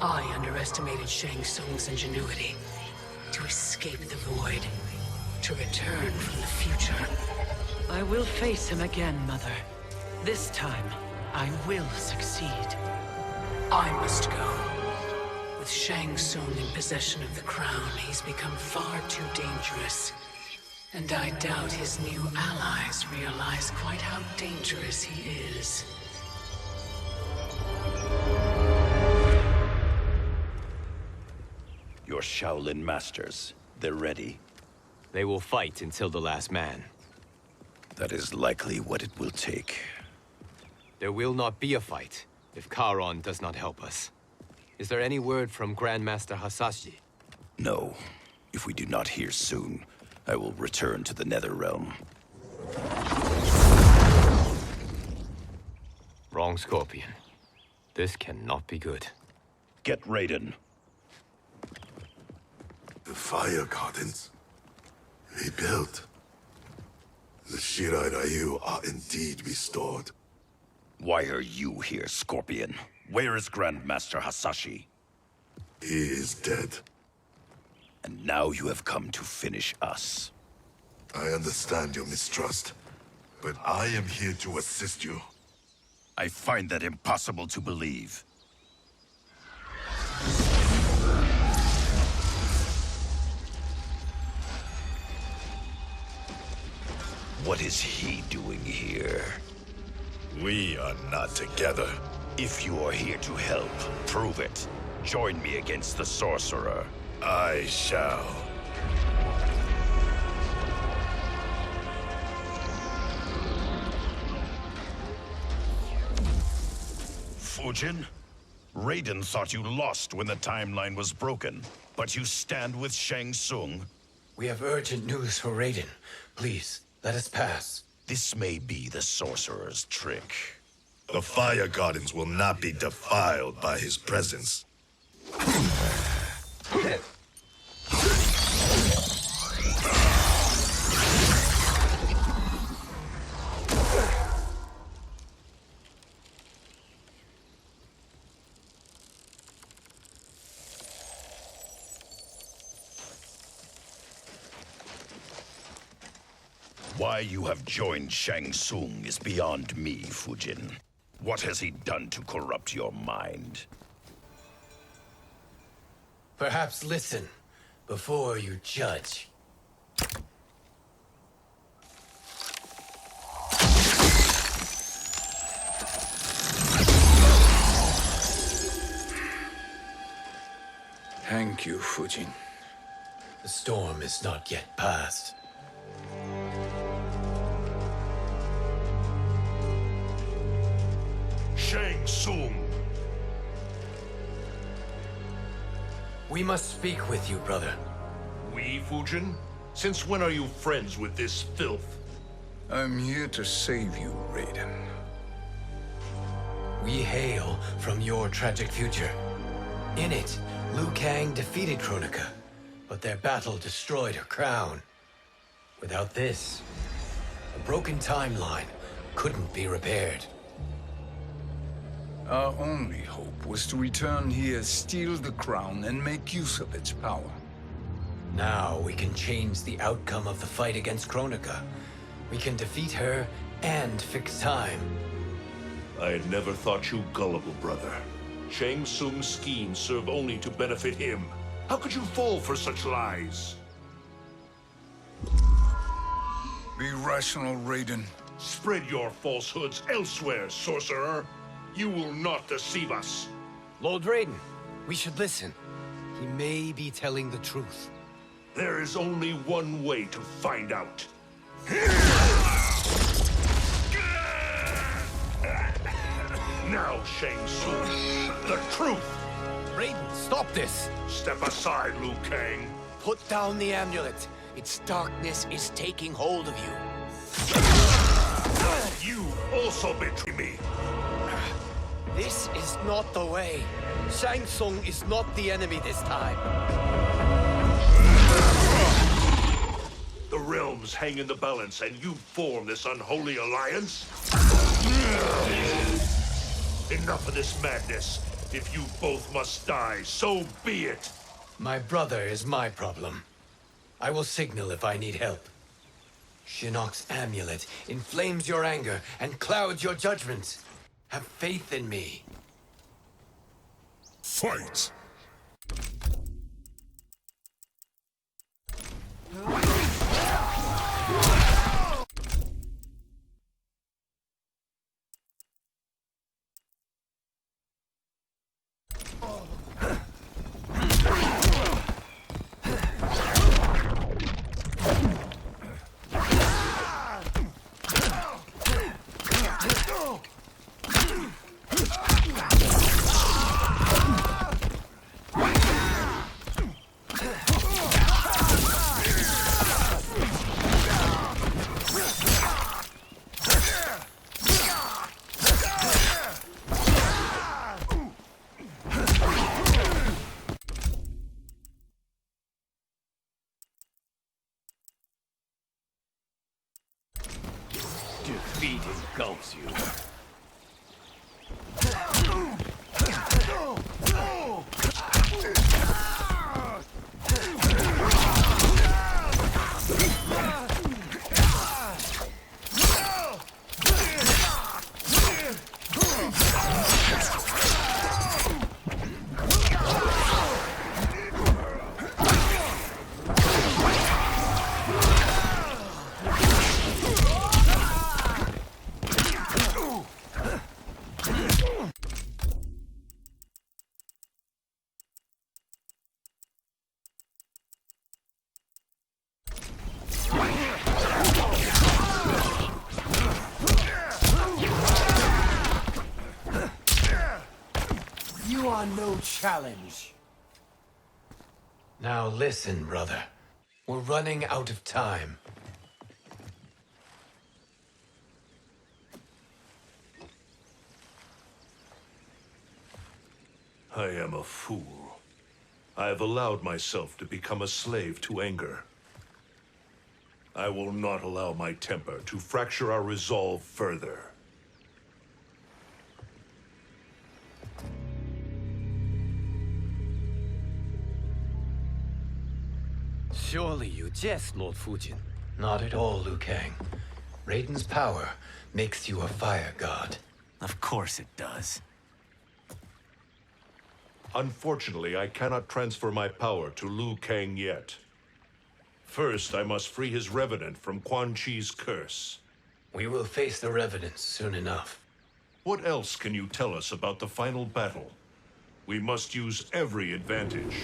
I underestimated Shang Tsung's ingenuity. To escape the void. To return from the future. I will face him again, Mother. This time, I will succeed. I must go. With Shang Tsung in possession of the crown, he's become far too dangerous. And I doubt his new allies realize quite how dangerous he is. Your Shaolin masters, they're ready. They will fight until the last man. That is likely what it will take. There will not be a fight if Charon does not help us. Is there any word from Grandmaster Hasashi? No. If we do not hear soon, I will return to the Netherrealm. Wrong, Scorpion. This cannot be good. Get Raiden. The fire gardens. Rebuilt. The Shirai Ryu are indeed restored. Why are you here, Scorpion? Where is Grandmaster Hasashi? He is dead. And now you have come to finish us. I understand your mistrust, but I am here to assist you. I find that impossible to believe. What is he doing here? We are not together. If you are here to help, prove it. Join me against the sorcerer. I shall. Fujin? Raiden thought you lost when the timeline was broken, but you stand with Shang Tsung. We have urgent news for Raiden. Please, let us pass. This may be the sorcerer's trick. The fire gardens will not be defiled by his presence. Why you have joined Shang Tsung is beyond me, Fujin. What has he done to corrupt your mind? Perhaps listen before you judge. Thank you, Fujin. The storm is not yet past. Shang Tsung! We must speak with you, brother. We, Fujin? Since when are you friends with this filth? I'm here to save you, Raiden. We hail from your tragic future. In it, Liu Kang defeated Kronika, but their battle destroyed her crown. Without this, a broken timeline couldn't be repaired. Our only hope was to return here, steal the crown, and make use of its power. Now we can change the outcome of the fight against Kronika. We can defeat her and fix time. I had never thought you gullible, brother. Shang Tsung's schemes serve only to benefit him. How could you fall for such lies? Be rational, Raiden. Spread your falsehoods elsewhere, sorcerer. You will not deceive us. Lord Raiden, we should listen. He may be telling the truth. There is only one way to find out. Now, Shang Tsung, the truth! Raiden, stop this! Step aside, Liu Kang. Put down the amulet. Its darkness is taking hold of you. You also betray me. This is not the way. Shang Tsung is not the enemy this time. The realms hang in the balance, and you form this unholy alliance? Enough of this madness. If you both must die, so be it. My brother is my problem. I will signal if I need help. Shinnok's amulet inflames your anger and clouds your judgment. Have faith in me. Fight! Defeat engulfs you. You are no challenge. Now listen, brother. We're running out of time. I am a fool. I have allowed myself to become a slave to anger. I will not allow my temper to fracture our resolve further. Surely you jest, Lord Fujin. Not at all, Liu Kang. Raiden's power makes you a fire god. Of course it does. Unfortunately, I cannot transfer my power to Liu Kang yet. First, I must free his Revenant from Quan Chi's curse. We will face the Revenants soon enough. What else can you tell us about the final battle? We must use every advantage.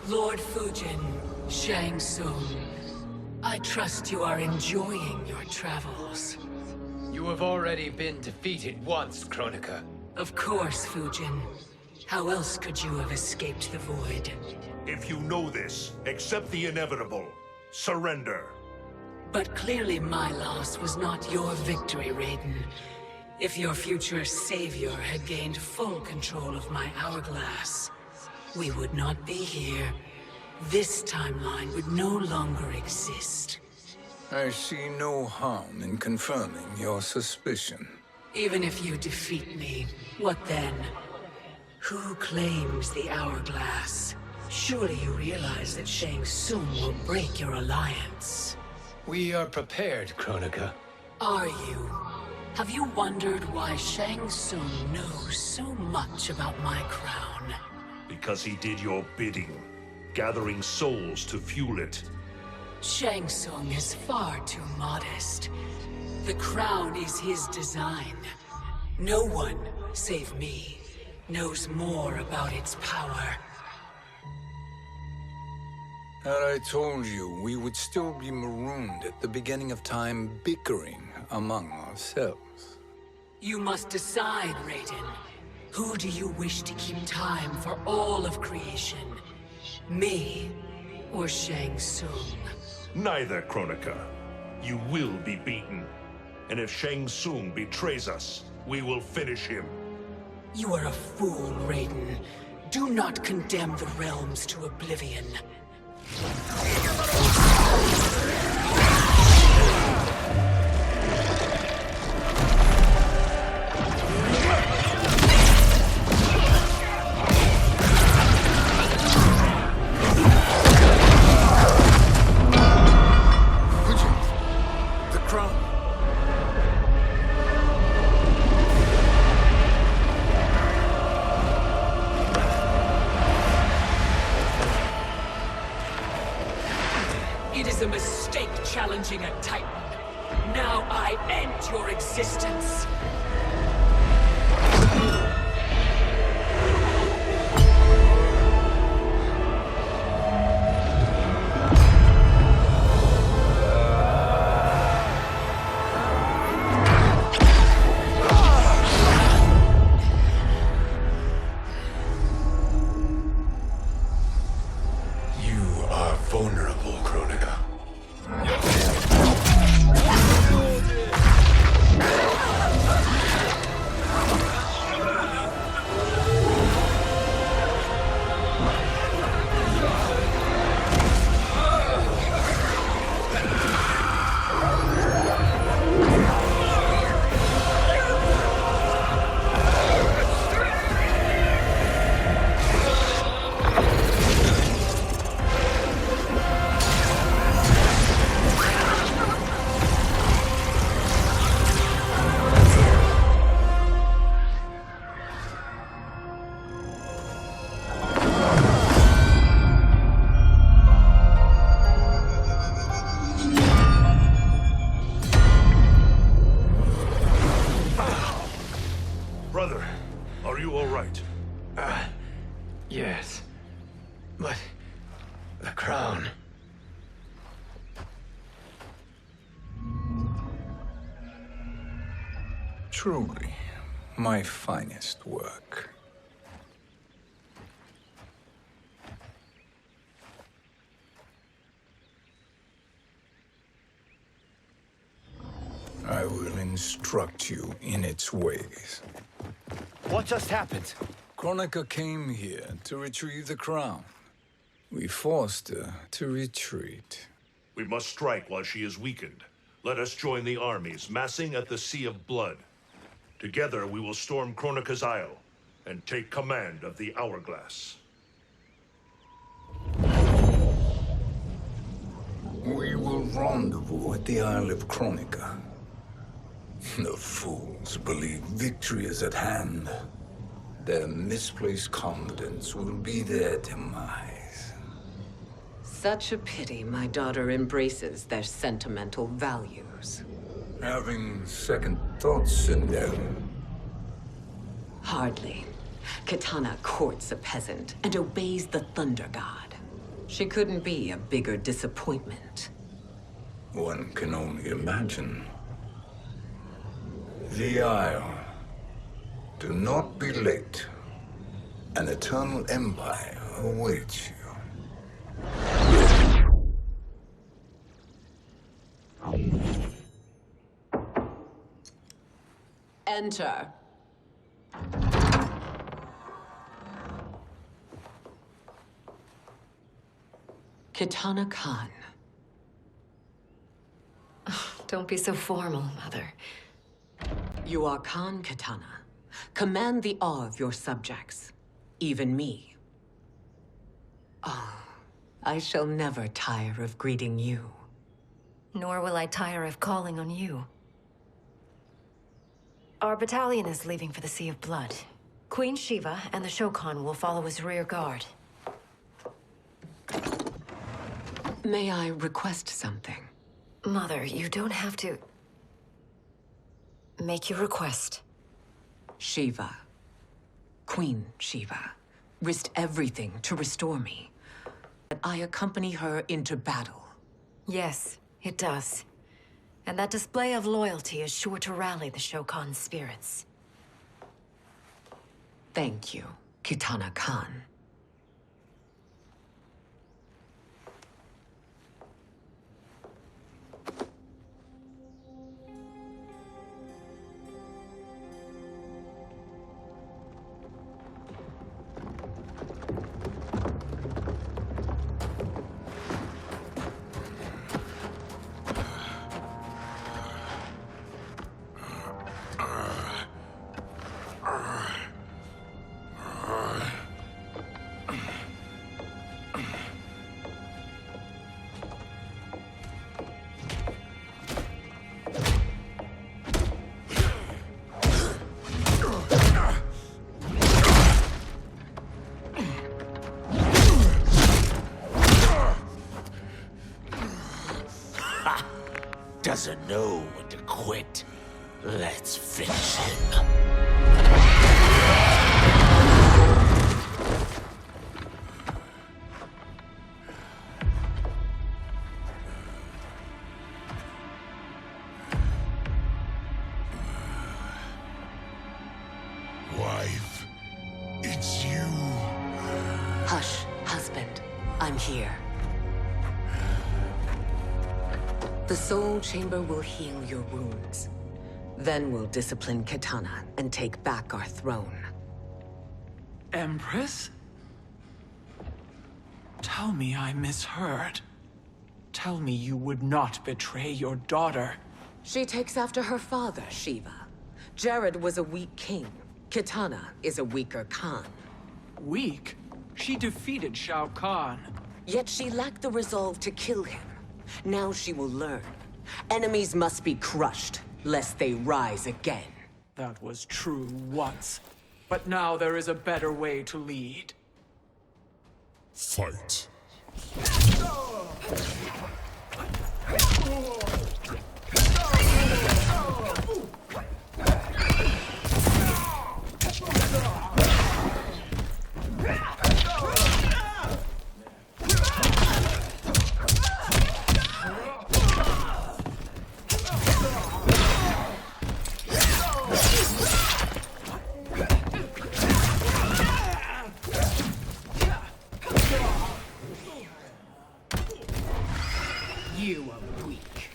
Lord Fujin, Shang Tsung, I trust you are enjoying your travels. You have already been defeated once, Kronika. Of course, Fujin. How else could you have escaped the void? If you know this, accept the inevitable. Surrender. But clearly my loss was not your victory, Raiden. If your future savior had gained full control of my hourglass, we would not be here. This timeline would no longer exist. I see no harm in confirming your suspicion. Even if you defeat me, what then? Who claims the hourglass? Surely you realize that Shang Tsung will break your alliance. We are prepared, Kronika. Are you? Have you wondered why Shang Tsung knows so much about my crown? Because he did your bidding, gathering souls to fuel it. Shang Tsung is far too modest. The crown is his design. No one, save me, knows more about its power. Had I told you, we would still be marooned at the beginning of time, bickering among ourselves. You must decide, Raiden. Who do you wish to keep time for all of creation? Me or Shang Tsung? Neither, Kronika. You will be beaten. And if Shang Tsung betrays us, we will finish him. You are a fool, Raiden. Do not condemn the realms to oblivion. The crown. It is a mistake challenging a Titan. Now I end your existence. You are vulnerable, Kronika. Brother, are you all right? Yes. But the crown. Truly, my finest work. I will instruct you in its ways. What just happened? Kronika came here to retrieve the crown. We forced her to retreat. We must strike while she is weakened. Let us join the armies, massing at the Sea of Blood. Together we will storm Kronika's Isle and take command of the Hourglass. We will rendezvous at the Isle of Kronika. The fools believe victory is at hand. Their misplaced confidence will be their demise. Such a pity my daughter embraces their sentimental values. Having second thoughts in them. Hardly. Kitana courts a peasant and obeys the Thunder God. She couldn't be a bigger disappointment. One can only imagine. The Isle. Do not be late. An eternal empire awaits you. Enter. Kitana Khan. Don't be so formal, Mother. You are Khan Kitana. Command the awe of your subjects, even me. Oh, I shall never tire of greeting you. Nor will I tire of calling on you. Our battalion is leaving for the Sea of Blood. Queen Shiva and the Shokan will follow as rear guard. May I request something? Mother, you don't have to... make your request. Shiva, Queen Shiva, risked everything to restore me. But I accompany her into battle. Yes, it does. And that display of loyalty is sure to rally the Shokan's spirits. Thank you, Kitana Khan. Doesn't know when to quit. Let's finish him. Wife, it's you. Hush, husband. I'm here. The Soul Chamber will heal your wounds. Then we'll discipline Kitana and take back our throne. Empress? Tell me I misheard. Tell me you would not betray your daughter. She takes after her father, Shiva. Jared was a weak king. Kitana is a weaker Khan. Weak? She defeated Shao Kahn. Yet she lacked the resolve to kill him. Now she will learn. Enemies must be crushed, lest they rise again. That was true once. But now there is a better way to lead. Fight. You are weak.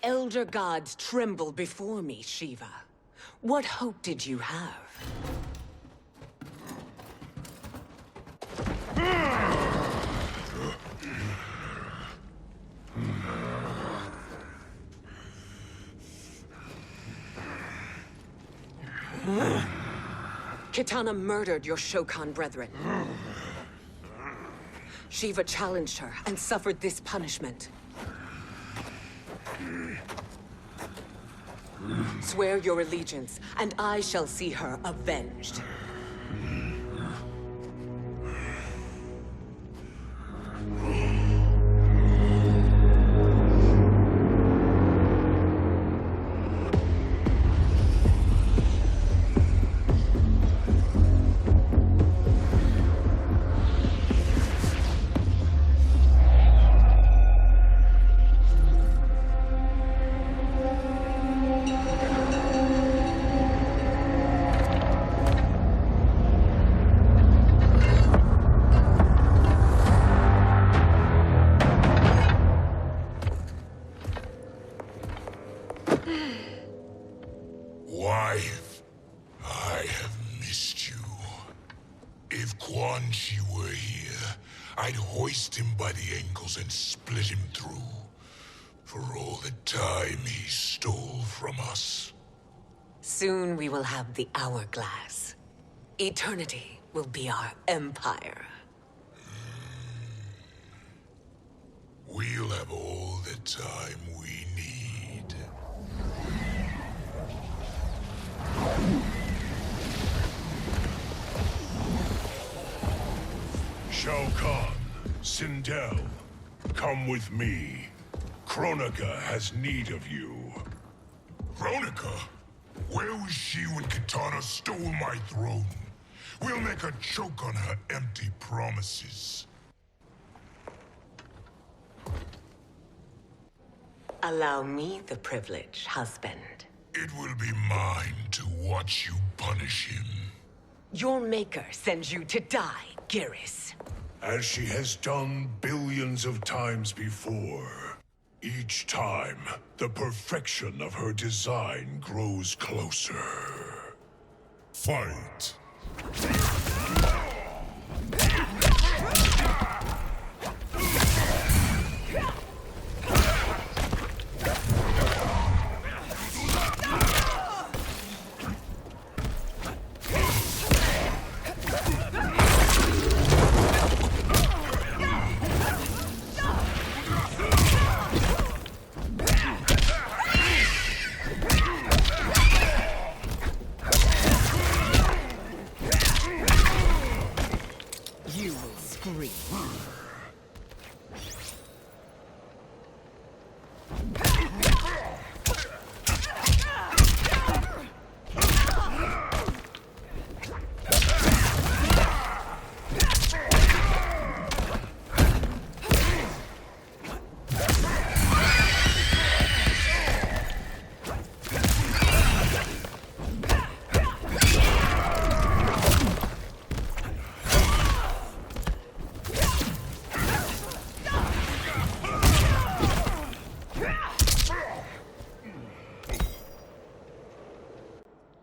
Elder gods tremble before me, Shiva. What hope did you have? Kitana murdered your Shokan brethren. Shiva challenged her and suffered this punishment. Swear your allegiance, and I shall see her avenged. I have missed you. If Quan Chi were here, I'd hoist him by the ankles and split him through. For all the time he stole from us. Soon we will have the hourglass. Eternity will be our empire. We'll have all the time we need. Shao Kahn, Sindel, come with me. Kronika has need of you. Kronika? Where was she when Kitana stole my throne? We'll make her choke on her empty promises. Allow me the privilege, husband. It will be mine to watch you punish him. Your maker sends you to die, Geras. As she has done billions of times before. Each time, the perfection of her design grows closer. Fight!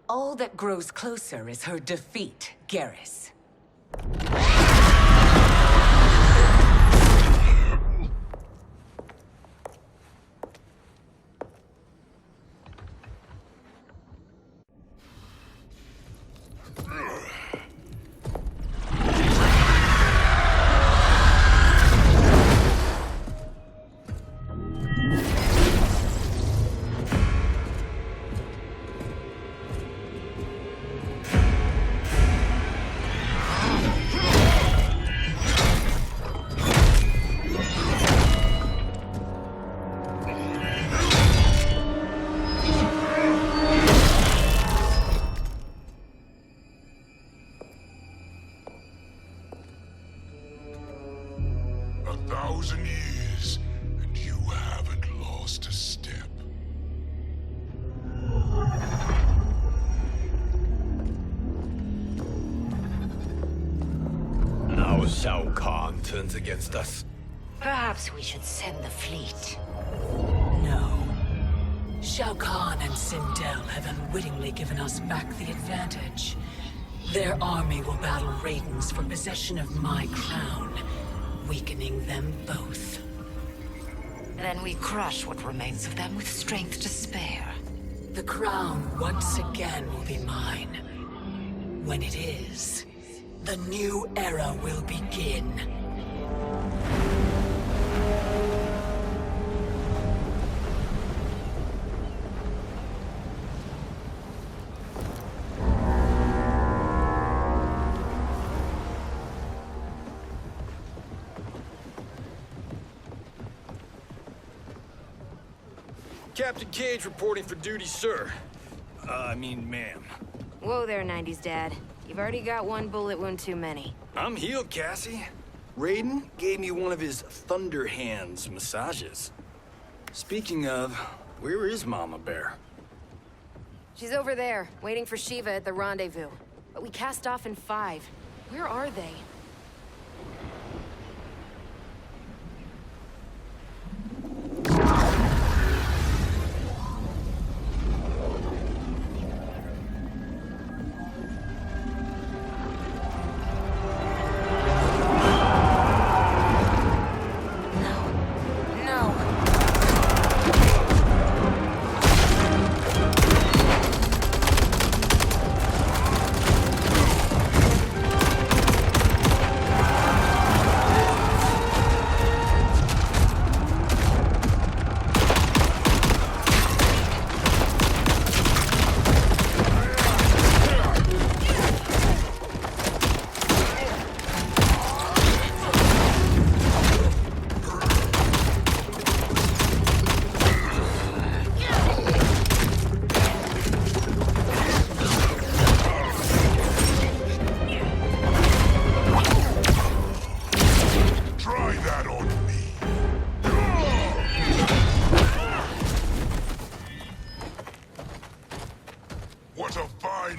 All that grows closer is her defeat, Geras. Years, and you haven't lost a step. Now Shao Kahn turns against us. Perhaps we should send the fleet. No. Shao Kahn and Sindel have unwittingly given us back the advantage. Their army will battle Raidens for possession of my crown, weakening them both. Then we crush what remains of them with strength to spare. The crown once again will be mine. When it is, the new era will begin. Captain Cage reporting for duty, sir. I mean, ma'am. Whoa there, 90s Dad. You've already got one bullet wound too many. I'm healed, Cassie. Raiden gave me one of his Thunder Hands massages. Speaking of, where is Mama Bear? She's over there, waiting for Shiva at the rendezvous. But we cast off in 5. Where are they?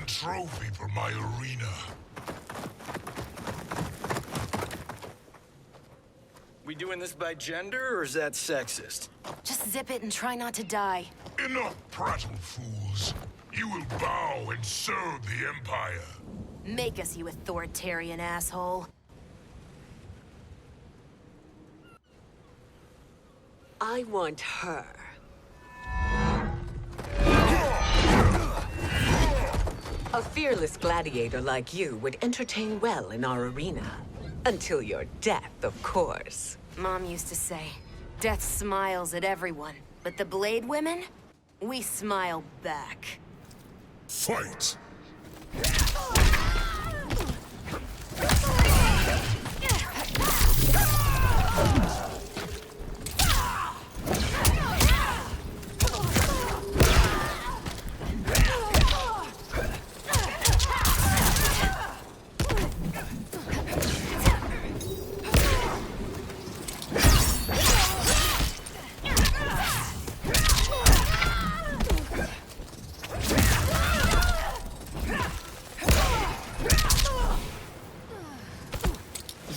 trophy for my arena. We doing this by gender, or is that sexist? Just zip it and try not to die. Enough prattle, fools. You will bow and serve the Empire. Make us, you authoritarian asshole. I want her. A fearless gladiator like you would entertain well in our arena. Until your death, of course. Mom used to say, death smiles at everyone, but the Blade women, we smile back. Fight!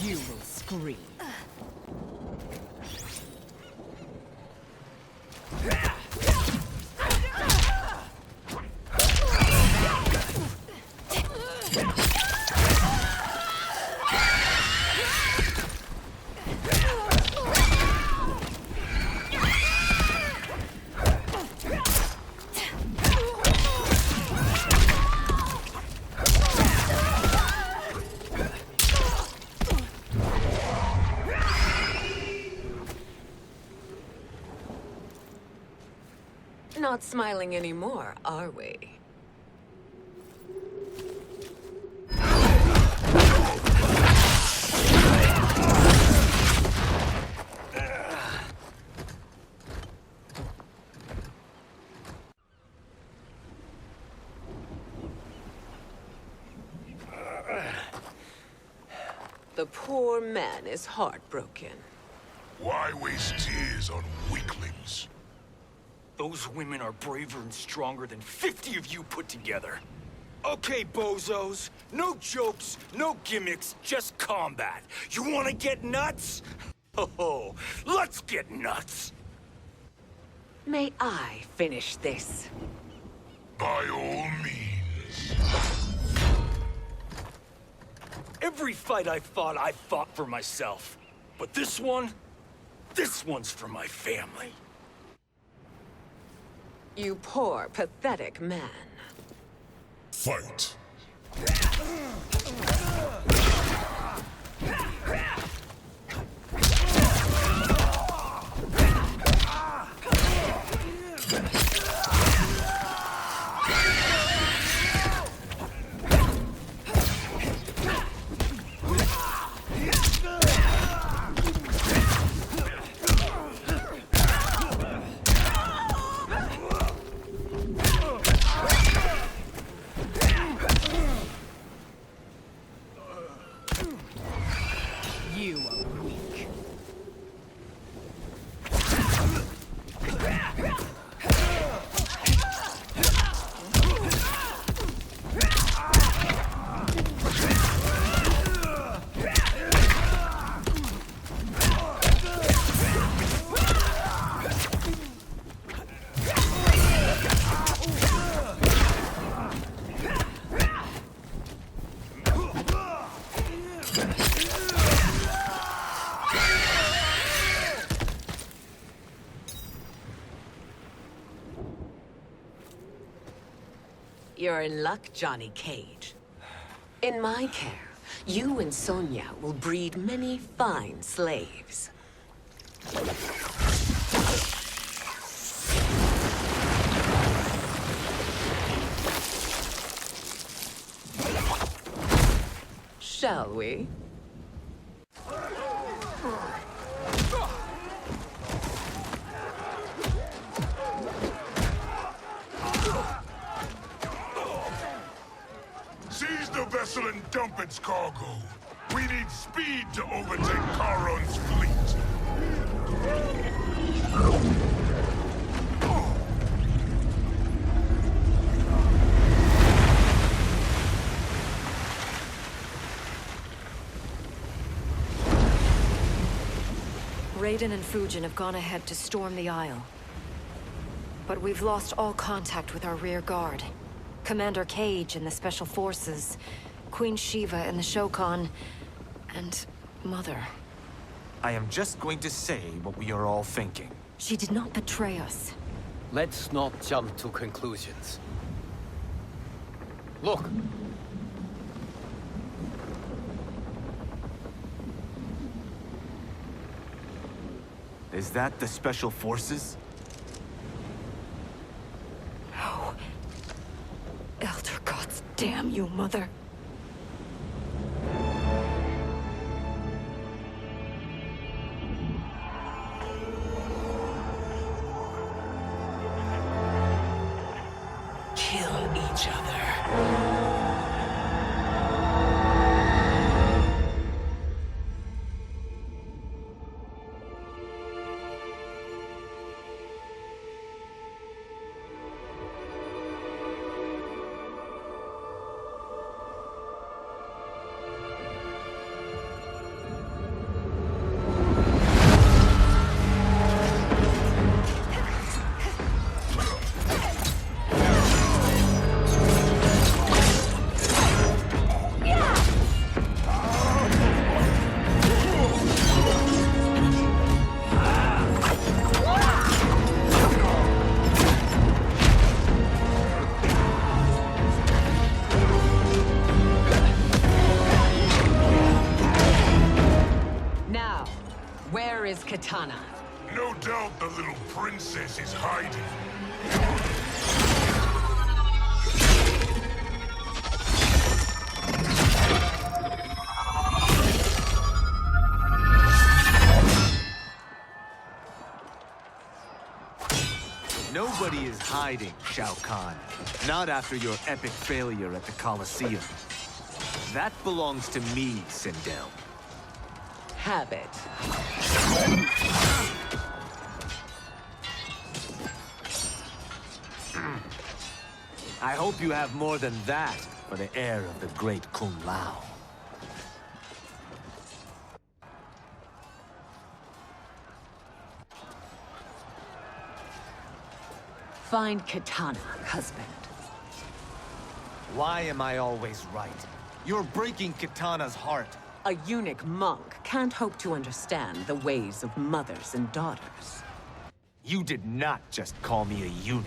You will scream. Not smiling anymore, are we? The poor man is heartbroken. Why waste tears on weaklings? Those women are braver and stronger than 50 of you put together. Okay, bozos. No jokes, no gimmicks, just combat. You wanna get nuts? Oh, let's get nuts! May I finish this? By all means. Every fight I fought for myself. But this one's for my family. You poor, pathetic man. Fight. You are weak. You're in luck, Johnny Cage. In my care, you and Sonia will breed many fine slaves. Shall we? Seize the vessel and dump its cargo. We need speed to overtake Charon's fleet. Raiden and Fujin have gone ahead to storm the Isle. But we've lost all contact with our rear guard. Commander Cage and the Special Forces, Queen Shiva and the Shokan, and Mother. I am just going to say what we are all thinking. She did not betray us. Let's not jump to conclusions. Look! Is that the Special Forces? No. Elder gods damn you, Mother. Kill each other. Where is Kitana? No doubt the little princess is hiding. Nobody is hiding, Shao Kahn. Not after your epic failure at the Colosseum. That belongs to me, Sindel. Have it. I hope you have more than that for the heir of the great Kung Lao. Find Kitana, husband. Why am I always right? You're breaking Kitana's heart. A eunuch monk can't hope to understand the ways of mothers and daughters. You did not just call me a eunuch.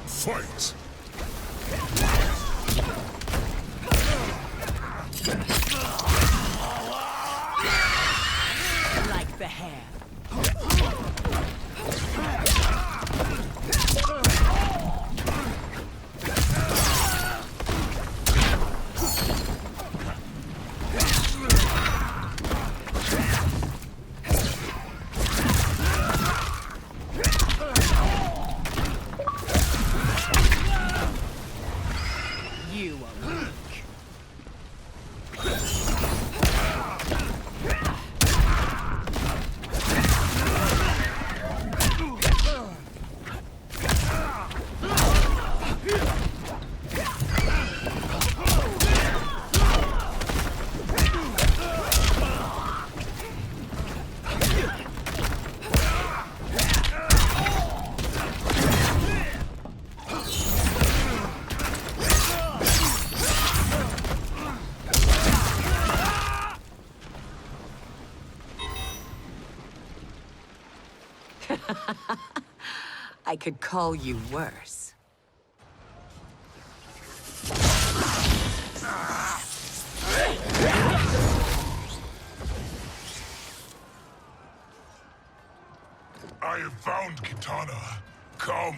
Fight! Like the hair. You are weak. I could call you worse. I have found Kitana. Come.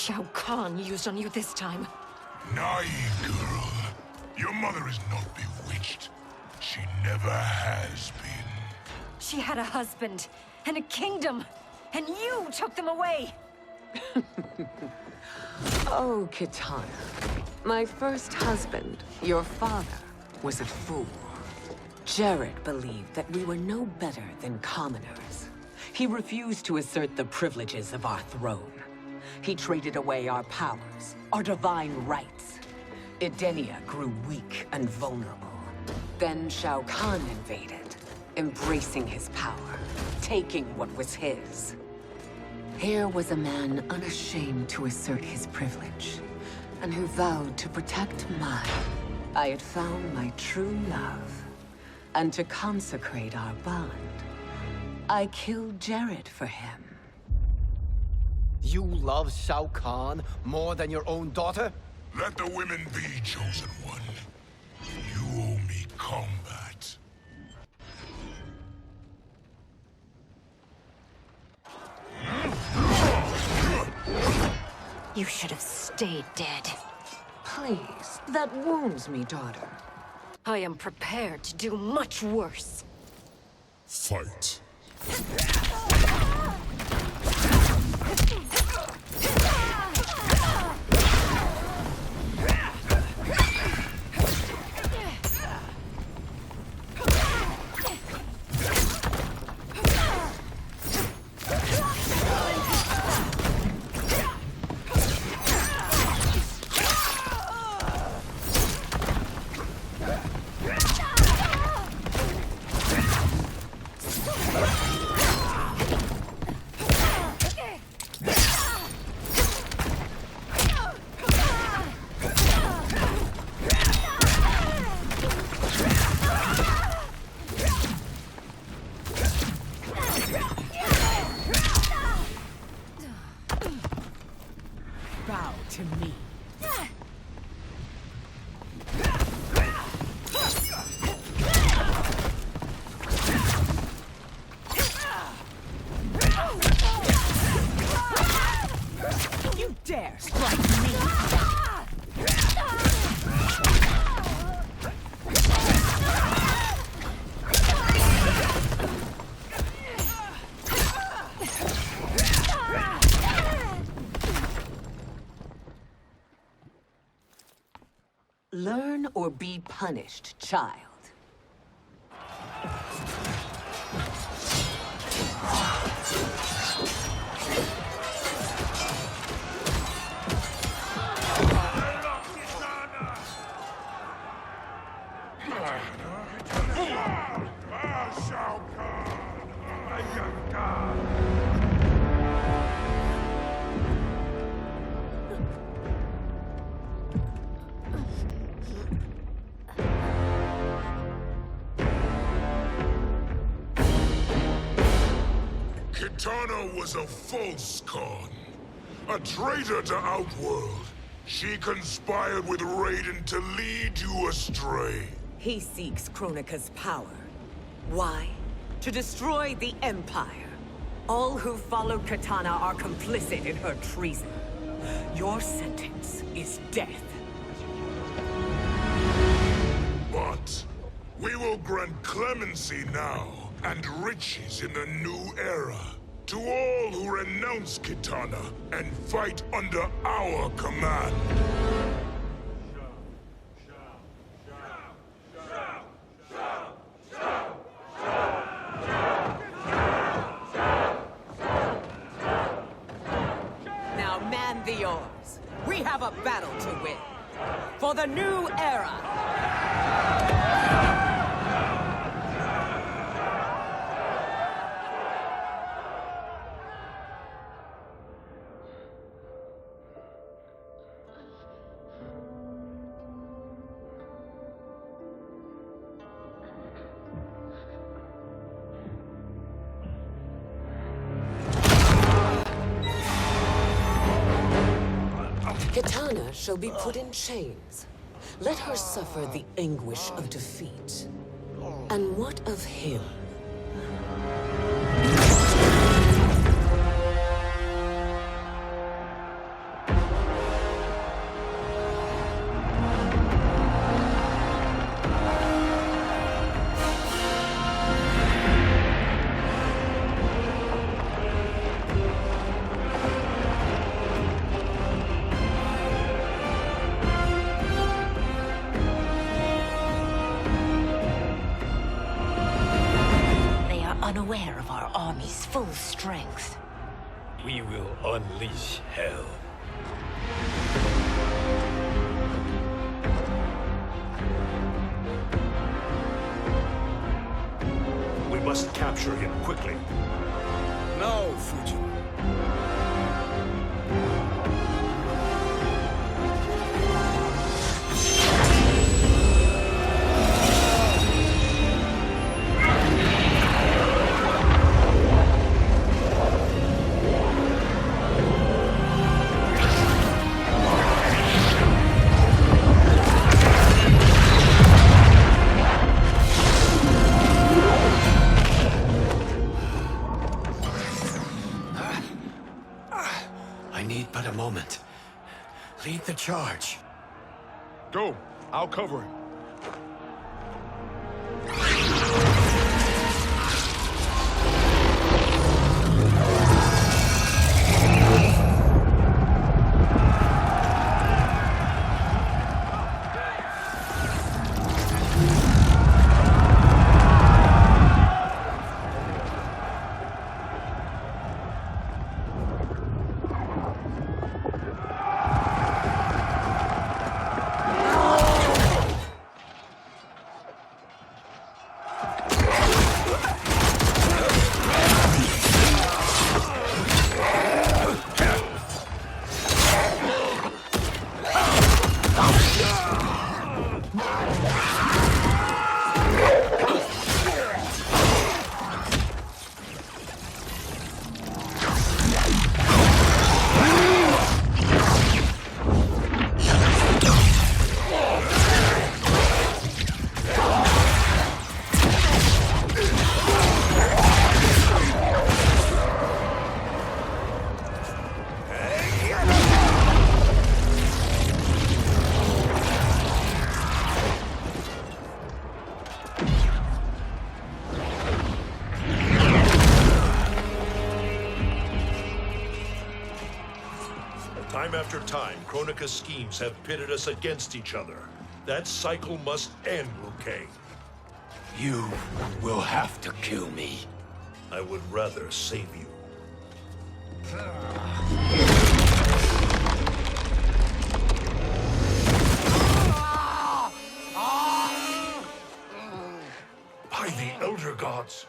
Shao Kahn used on you this time? Naive girl. Your mother is not bewitched. She never has been. She had a husband and a kingdom, and you took them away! Oh, Kitana. My first husband, your father, was a fool. Jared believed that we were no better than commoners. He refused to assert the privileges of our throne. He traded away our powers, our divine rights. Edenia grew weak and vulnerable. Then Shao Kahn invaded, embracing his power, taking what was his. Here was a man unashamed to assert his privilege, and who vowed to protect mine. I had found my true love, and to consecrate our bond, I killed Jared for him. You love Shao Kahn more than your own daughter? Let the women be, chosen one. You owe me combat. You should have stayed dead. Please, that wounds me, daughter. I am prepared to do much worse. Fight. Bow to me. You dare strike me? Learn or be punished, child. Kitana was a false Khan, a traitor to Outworld. She conspired with Raiden to lead you astray. He seeks Kronika's power. Why? To destroy the Empire. All who followed Kitana are complicit in her treason. Your sentence is death. But we will grant clemency now and riches in the new era to all who renounce Kitana and fight under our command. Now man the oars. We have a battle to win. For the new era. Kitana shall be put in chains. Let her suffer the anguish of defeat. And what of him? with strength. We will unleash hell. We must capture him quickly. No, Fujin. I need but a moment. Lead the charge. Go. I'll cover him. Time after time, Kronika's schemes have pitted us against each other. That cycle must end, Liu Kang. You will have to kill me. I would rather save you. By the Elder Gods!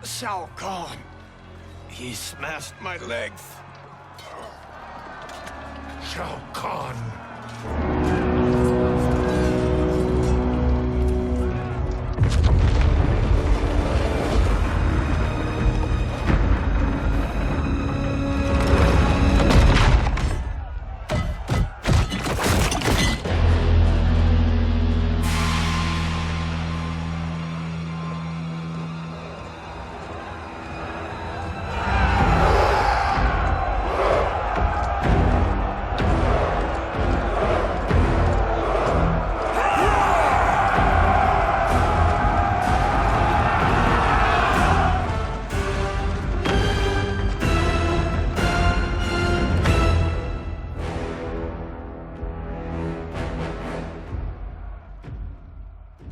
Shao Kahn! He smashed my legs! Shao Kahn!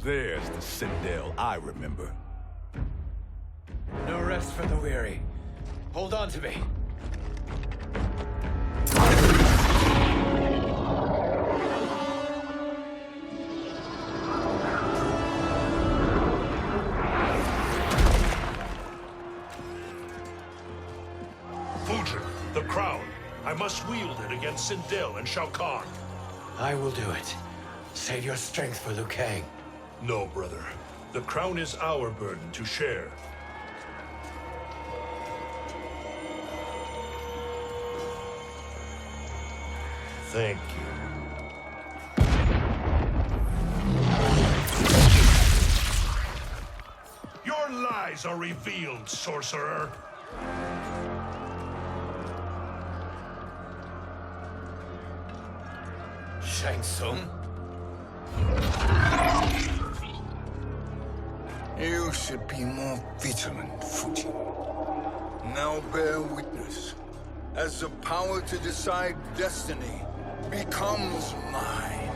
There's the Sindel I remember. No rest for the weary. Hold on to me. Fujin, the crown. I must wield it against Sindel and Shao Kahn. I will do it. Save your strength for Liu Kang. No, brother. The crown is our burden to share. Thank you. Your lies are revealed, sorcerer. Shang Tsung? You should be more vigilant, Fujin. Now bear witness, as the power to decide destiny becomes mine.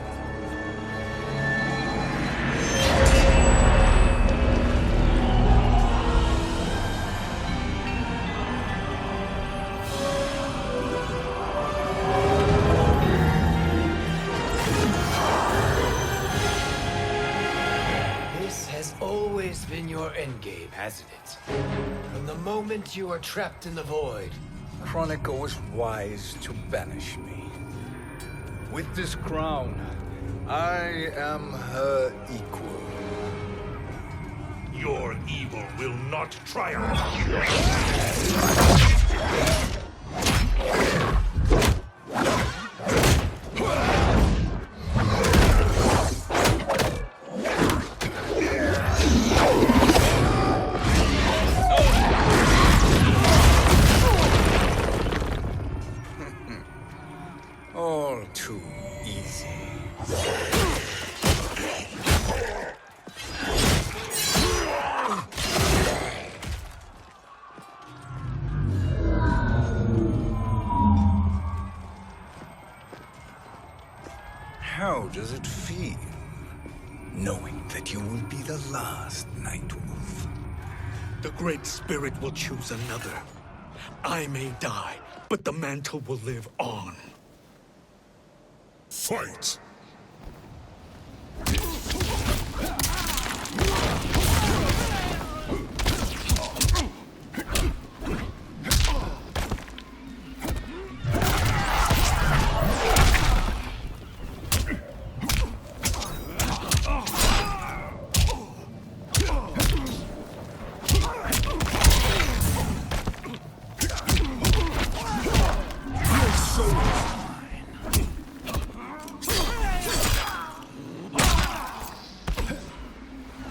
This has always been your endgame, hasn't it? From the moment you were trapped in the void. Kronika was wise to banish me. With this crown, I am her equal. Your evil will not triumph. All too easy. How does it feel, knowing that you will be the last Nightwolf? The Great Spirit will choose another. I may die, but the mantle will live on. Fight!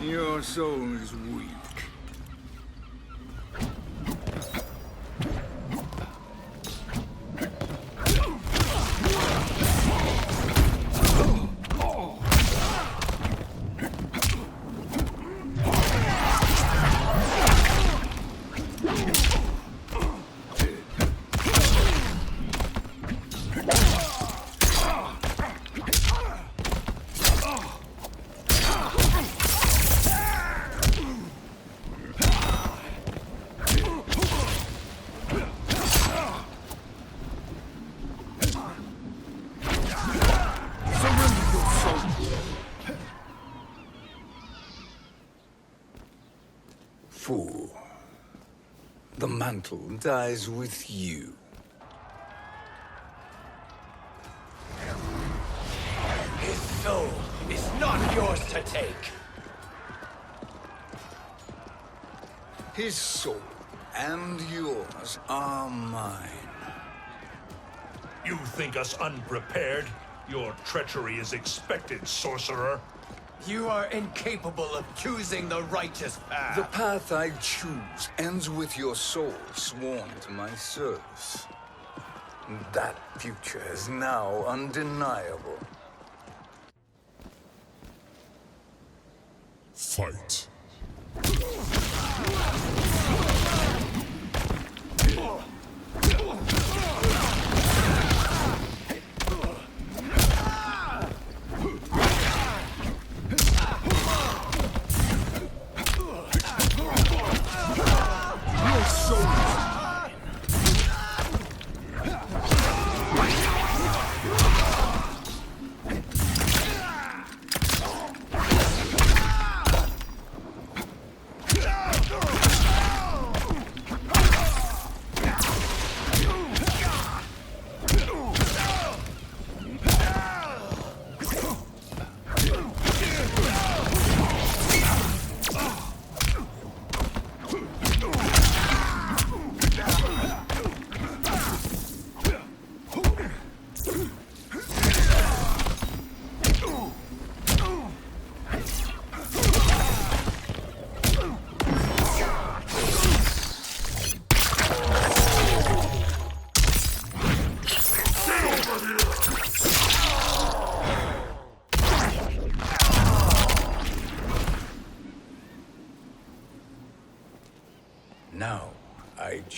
Your soul is weak. Fool. The mantle dies with you. His soul is not yours to take. His soul and yours are mine. You think us unprepared? Your treachery is expected, sorcerer. You are incapable of choosing the righteous path. The path I choose ends with your soul sworn to my service. That future is now undeniable. Fight.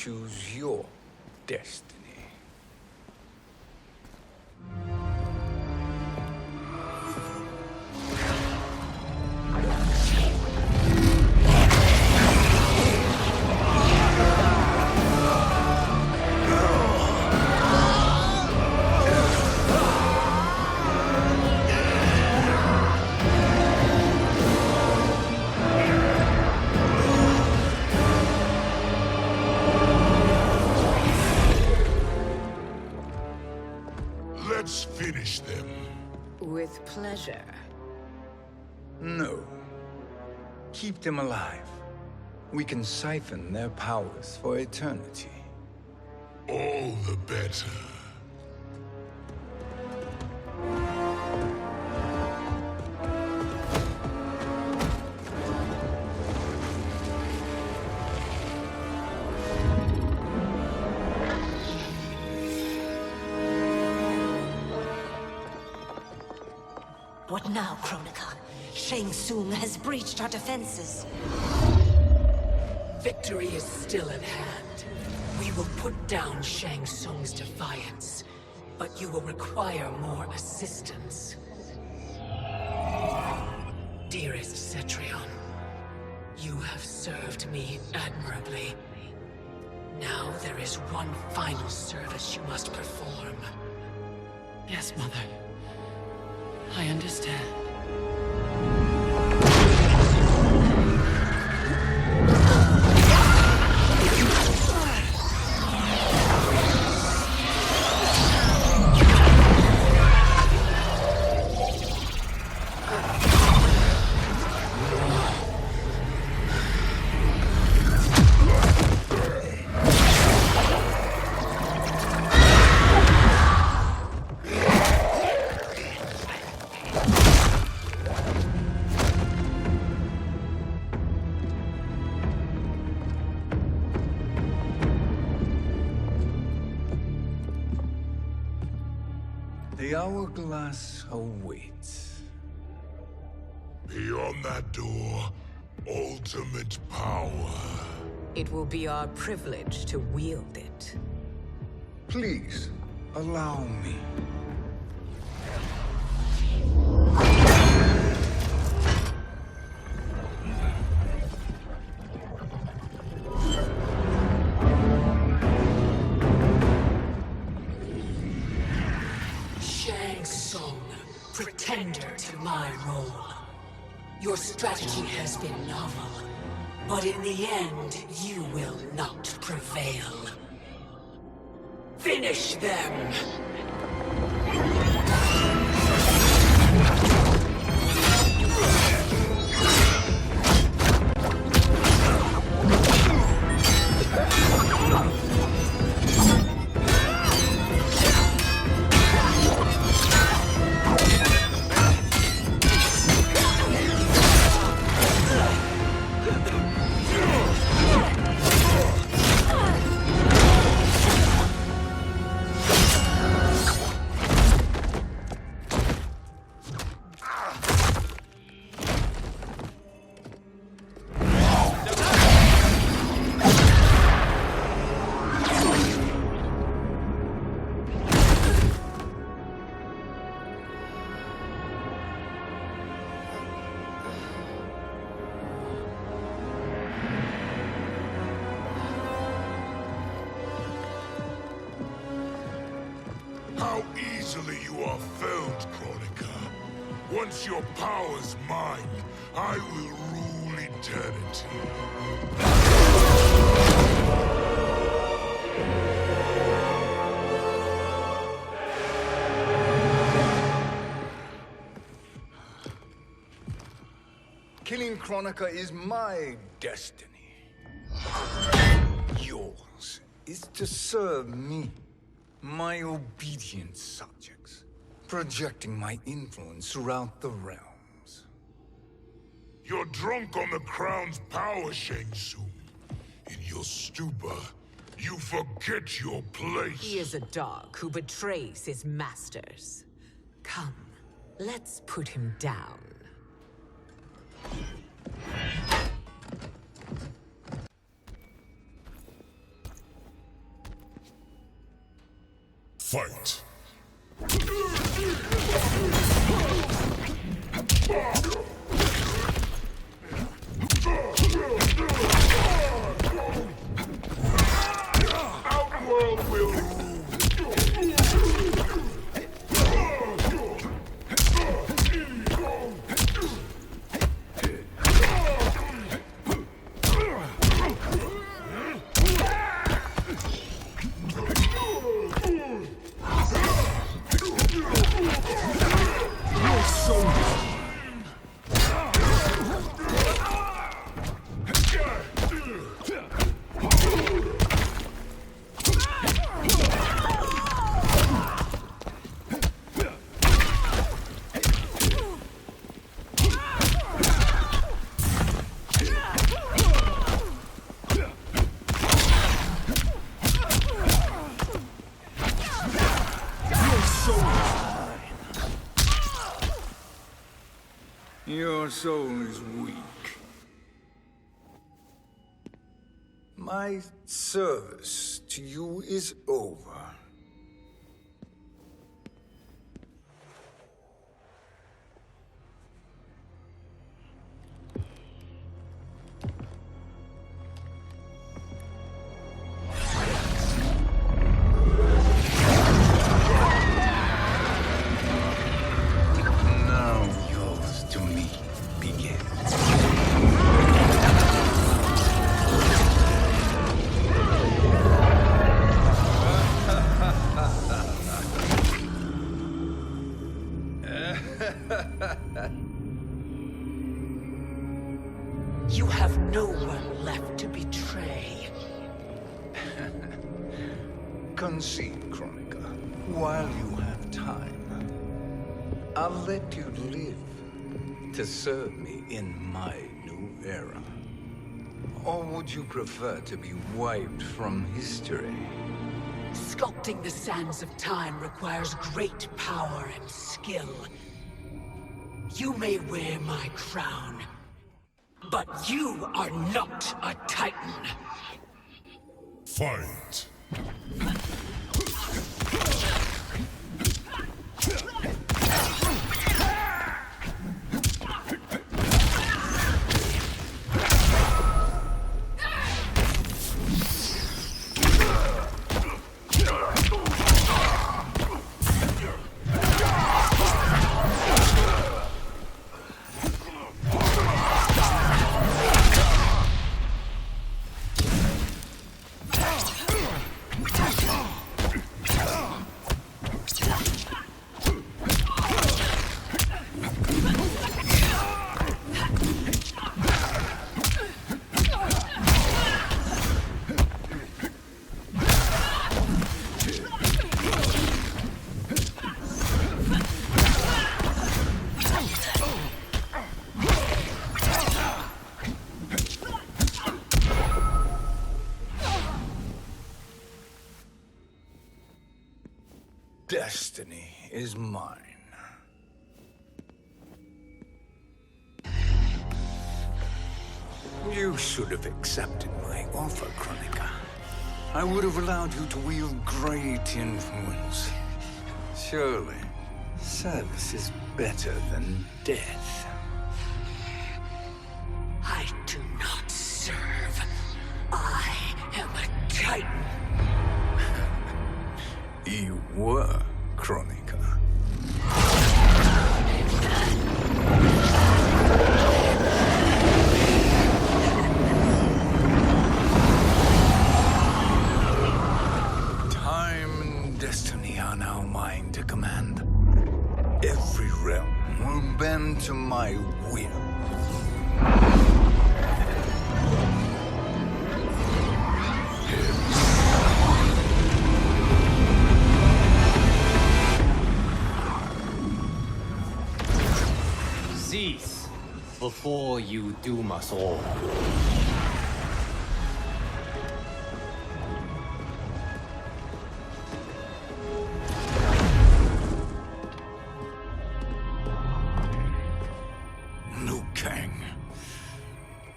choose your destiny. Let's finish them. With pleasure. No. Keep them alive. We can siphon their powers for eternity. All the better. What now, Kronika? Shang Tsung has breached our defenses. Victory is still at hand. We will put down Shang Tsung's defiance, but you will require more assistance. Dearest Cetrion, you have served me admirably. Now there is one final service you must perform. Yes, Mother. I understand. The hourglass awaits. Beyond that door, ultimate power. It will be our privilege to wield it. Please, allow me. Shang Tsung, pretender to my role. Your strategy has been novel, but in the end, you will not prevail. Finish them! How easily you are felled, Kronika. Once your power's mine, I will rule eternity. Killing Kronika is my destiny. Yours is to serve me, my obedient subjects, projecting my influence throughout the realms. You're drunk on the crown's power, Shang Tsung. In your stupor, you forget your place. He is a dog who betrays his masters. Come, let's put him down. Fight! Outworld will Your soul is weak. My service to you is over. Now yours to me begins. You have no one left to betray. Concede, Chronica, while you have time. I'll let you live to serve me in my new era. Or would you prefer to be wiped from history? Sculpting the sands of time requires great power and skill. You may wear my crown, but you are not a Titan. Fight! Destiny is mine. You should have accepted my offer, Chronica. I would have allowed you to wield great influence. Surely, service is better than death. I do not serve. I am a Titan. You were, Chronica. Time and destiny are now mine to command. Every realm will bend to my will. Cease, before you doom us all. Liu Kang.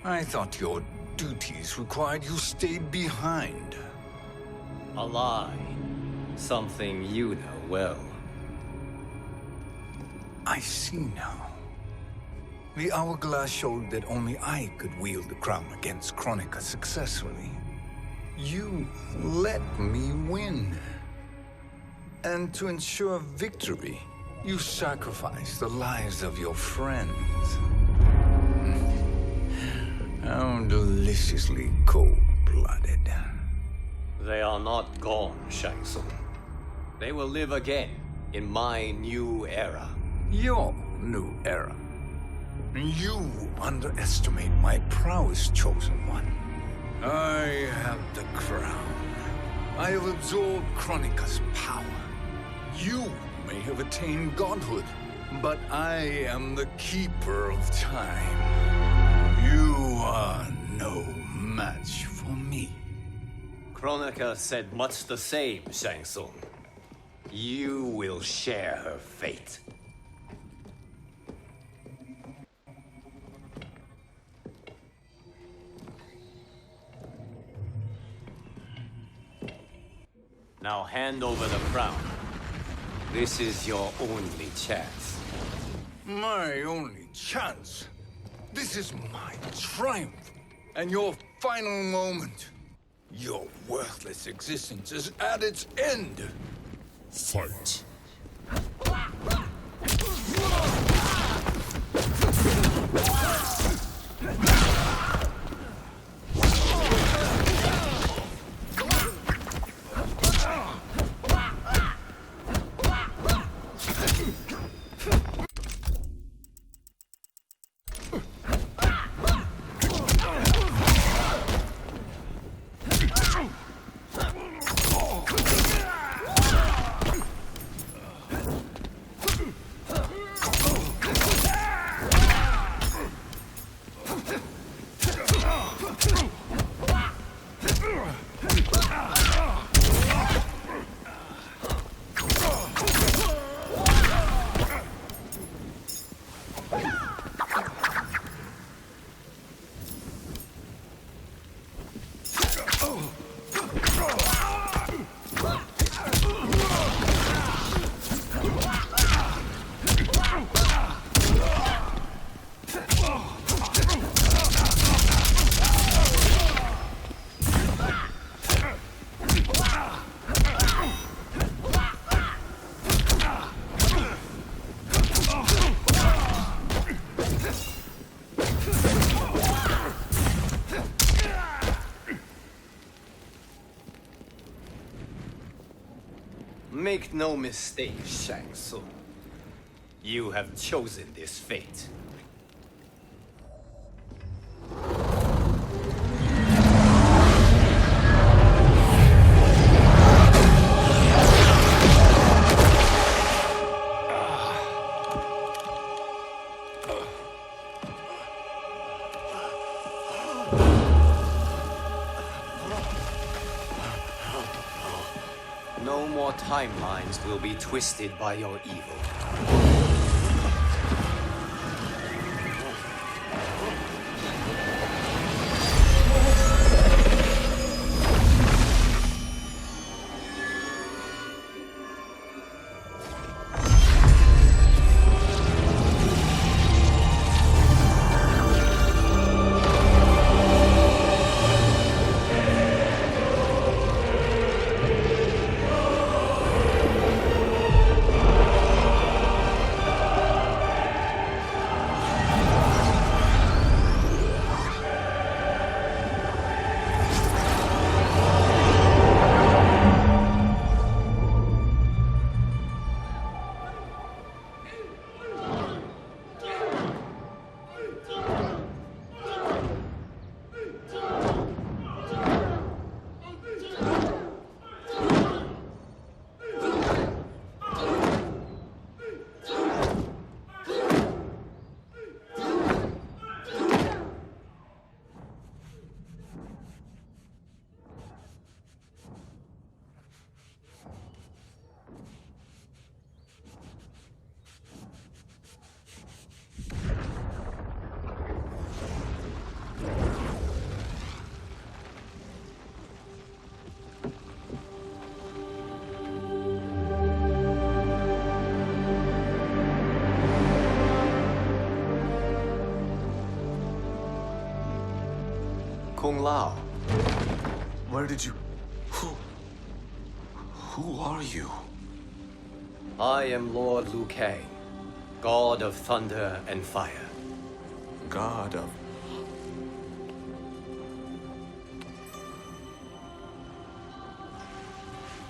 I thought your duties required you stayed behind. A lie. Something you know well. I see now. The hourglass showed that only I could wield the crown against Kronika successfully. You let me win. And to ensure victory, you sacrificed the lives of your friends. How deliciously cold-blooded. They are not gone, Shang Tsung. They will live again in my new era. Your new era. You underestimate my prowess, Chosen One. I have the crown. I have absorbed Kronika's power. You may have attained godhood, but I am the keeper of time. You are no match for me. Kronika said much the same, Shang Tsung. You will share her fate. Now hand over the crown. This is your only chance. My only chance? This is my triumph, and your final moment. Your worthless existence is at its end. Fight. Make no mistake, Shang Tsung. You have chosen this fate. No more timelines will be twisted by your evil. Kung Lao. Where did you... Who are you? I am Lord Liu Kang, God of Thunder and Fire. God of...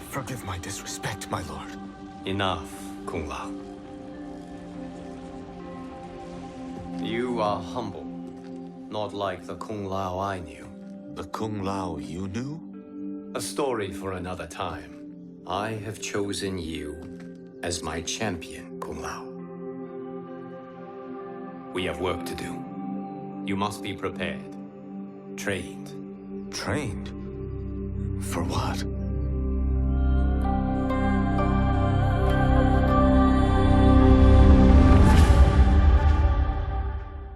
Forgive my disrespect, my lord. Enough, Kung Lao. You are humble, not like the Kung Lao I knew. The Kung Lao you knew? A story for another time. I have chosen you as my champion, Kung Lao. We have work to do. You must be prepared. Trained. Trained? For what?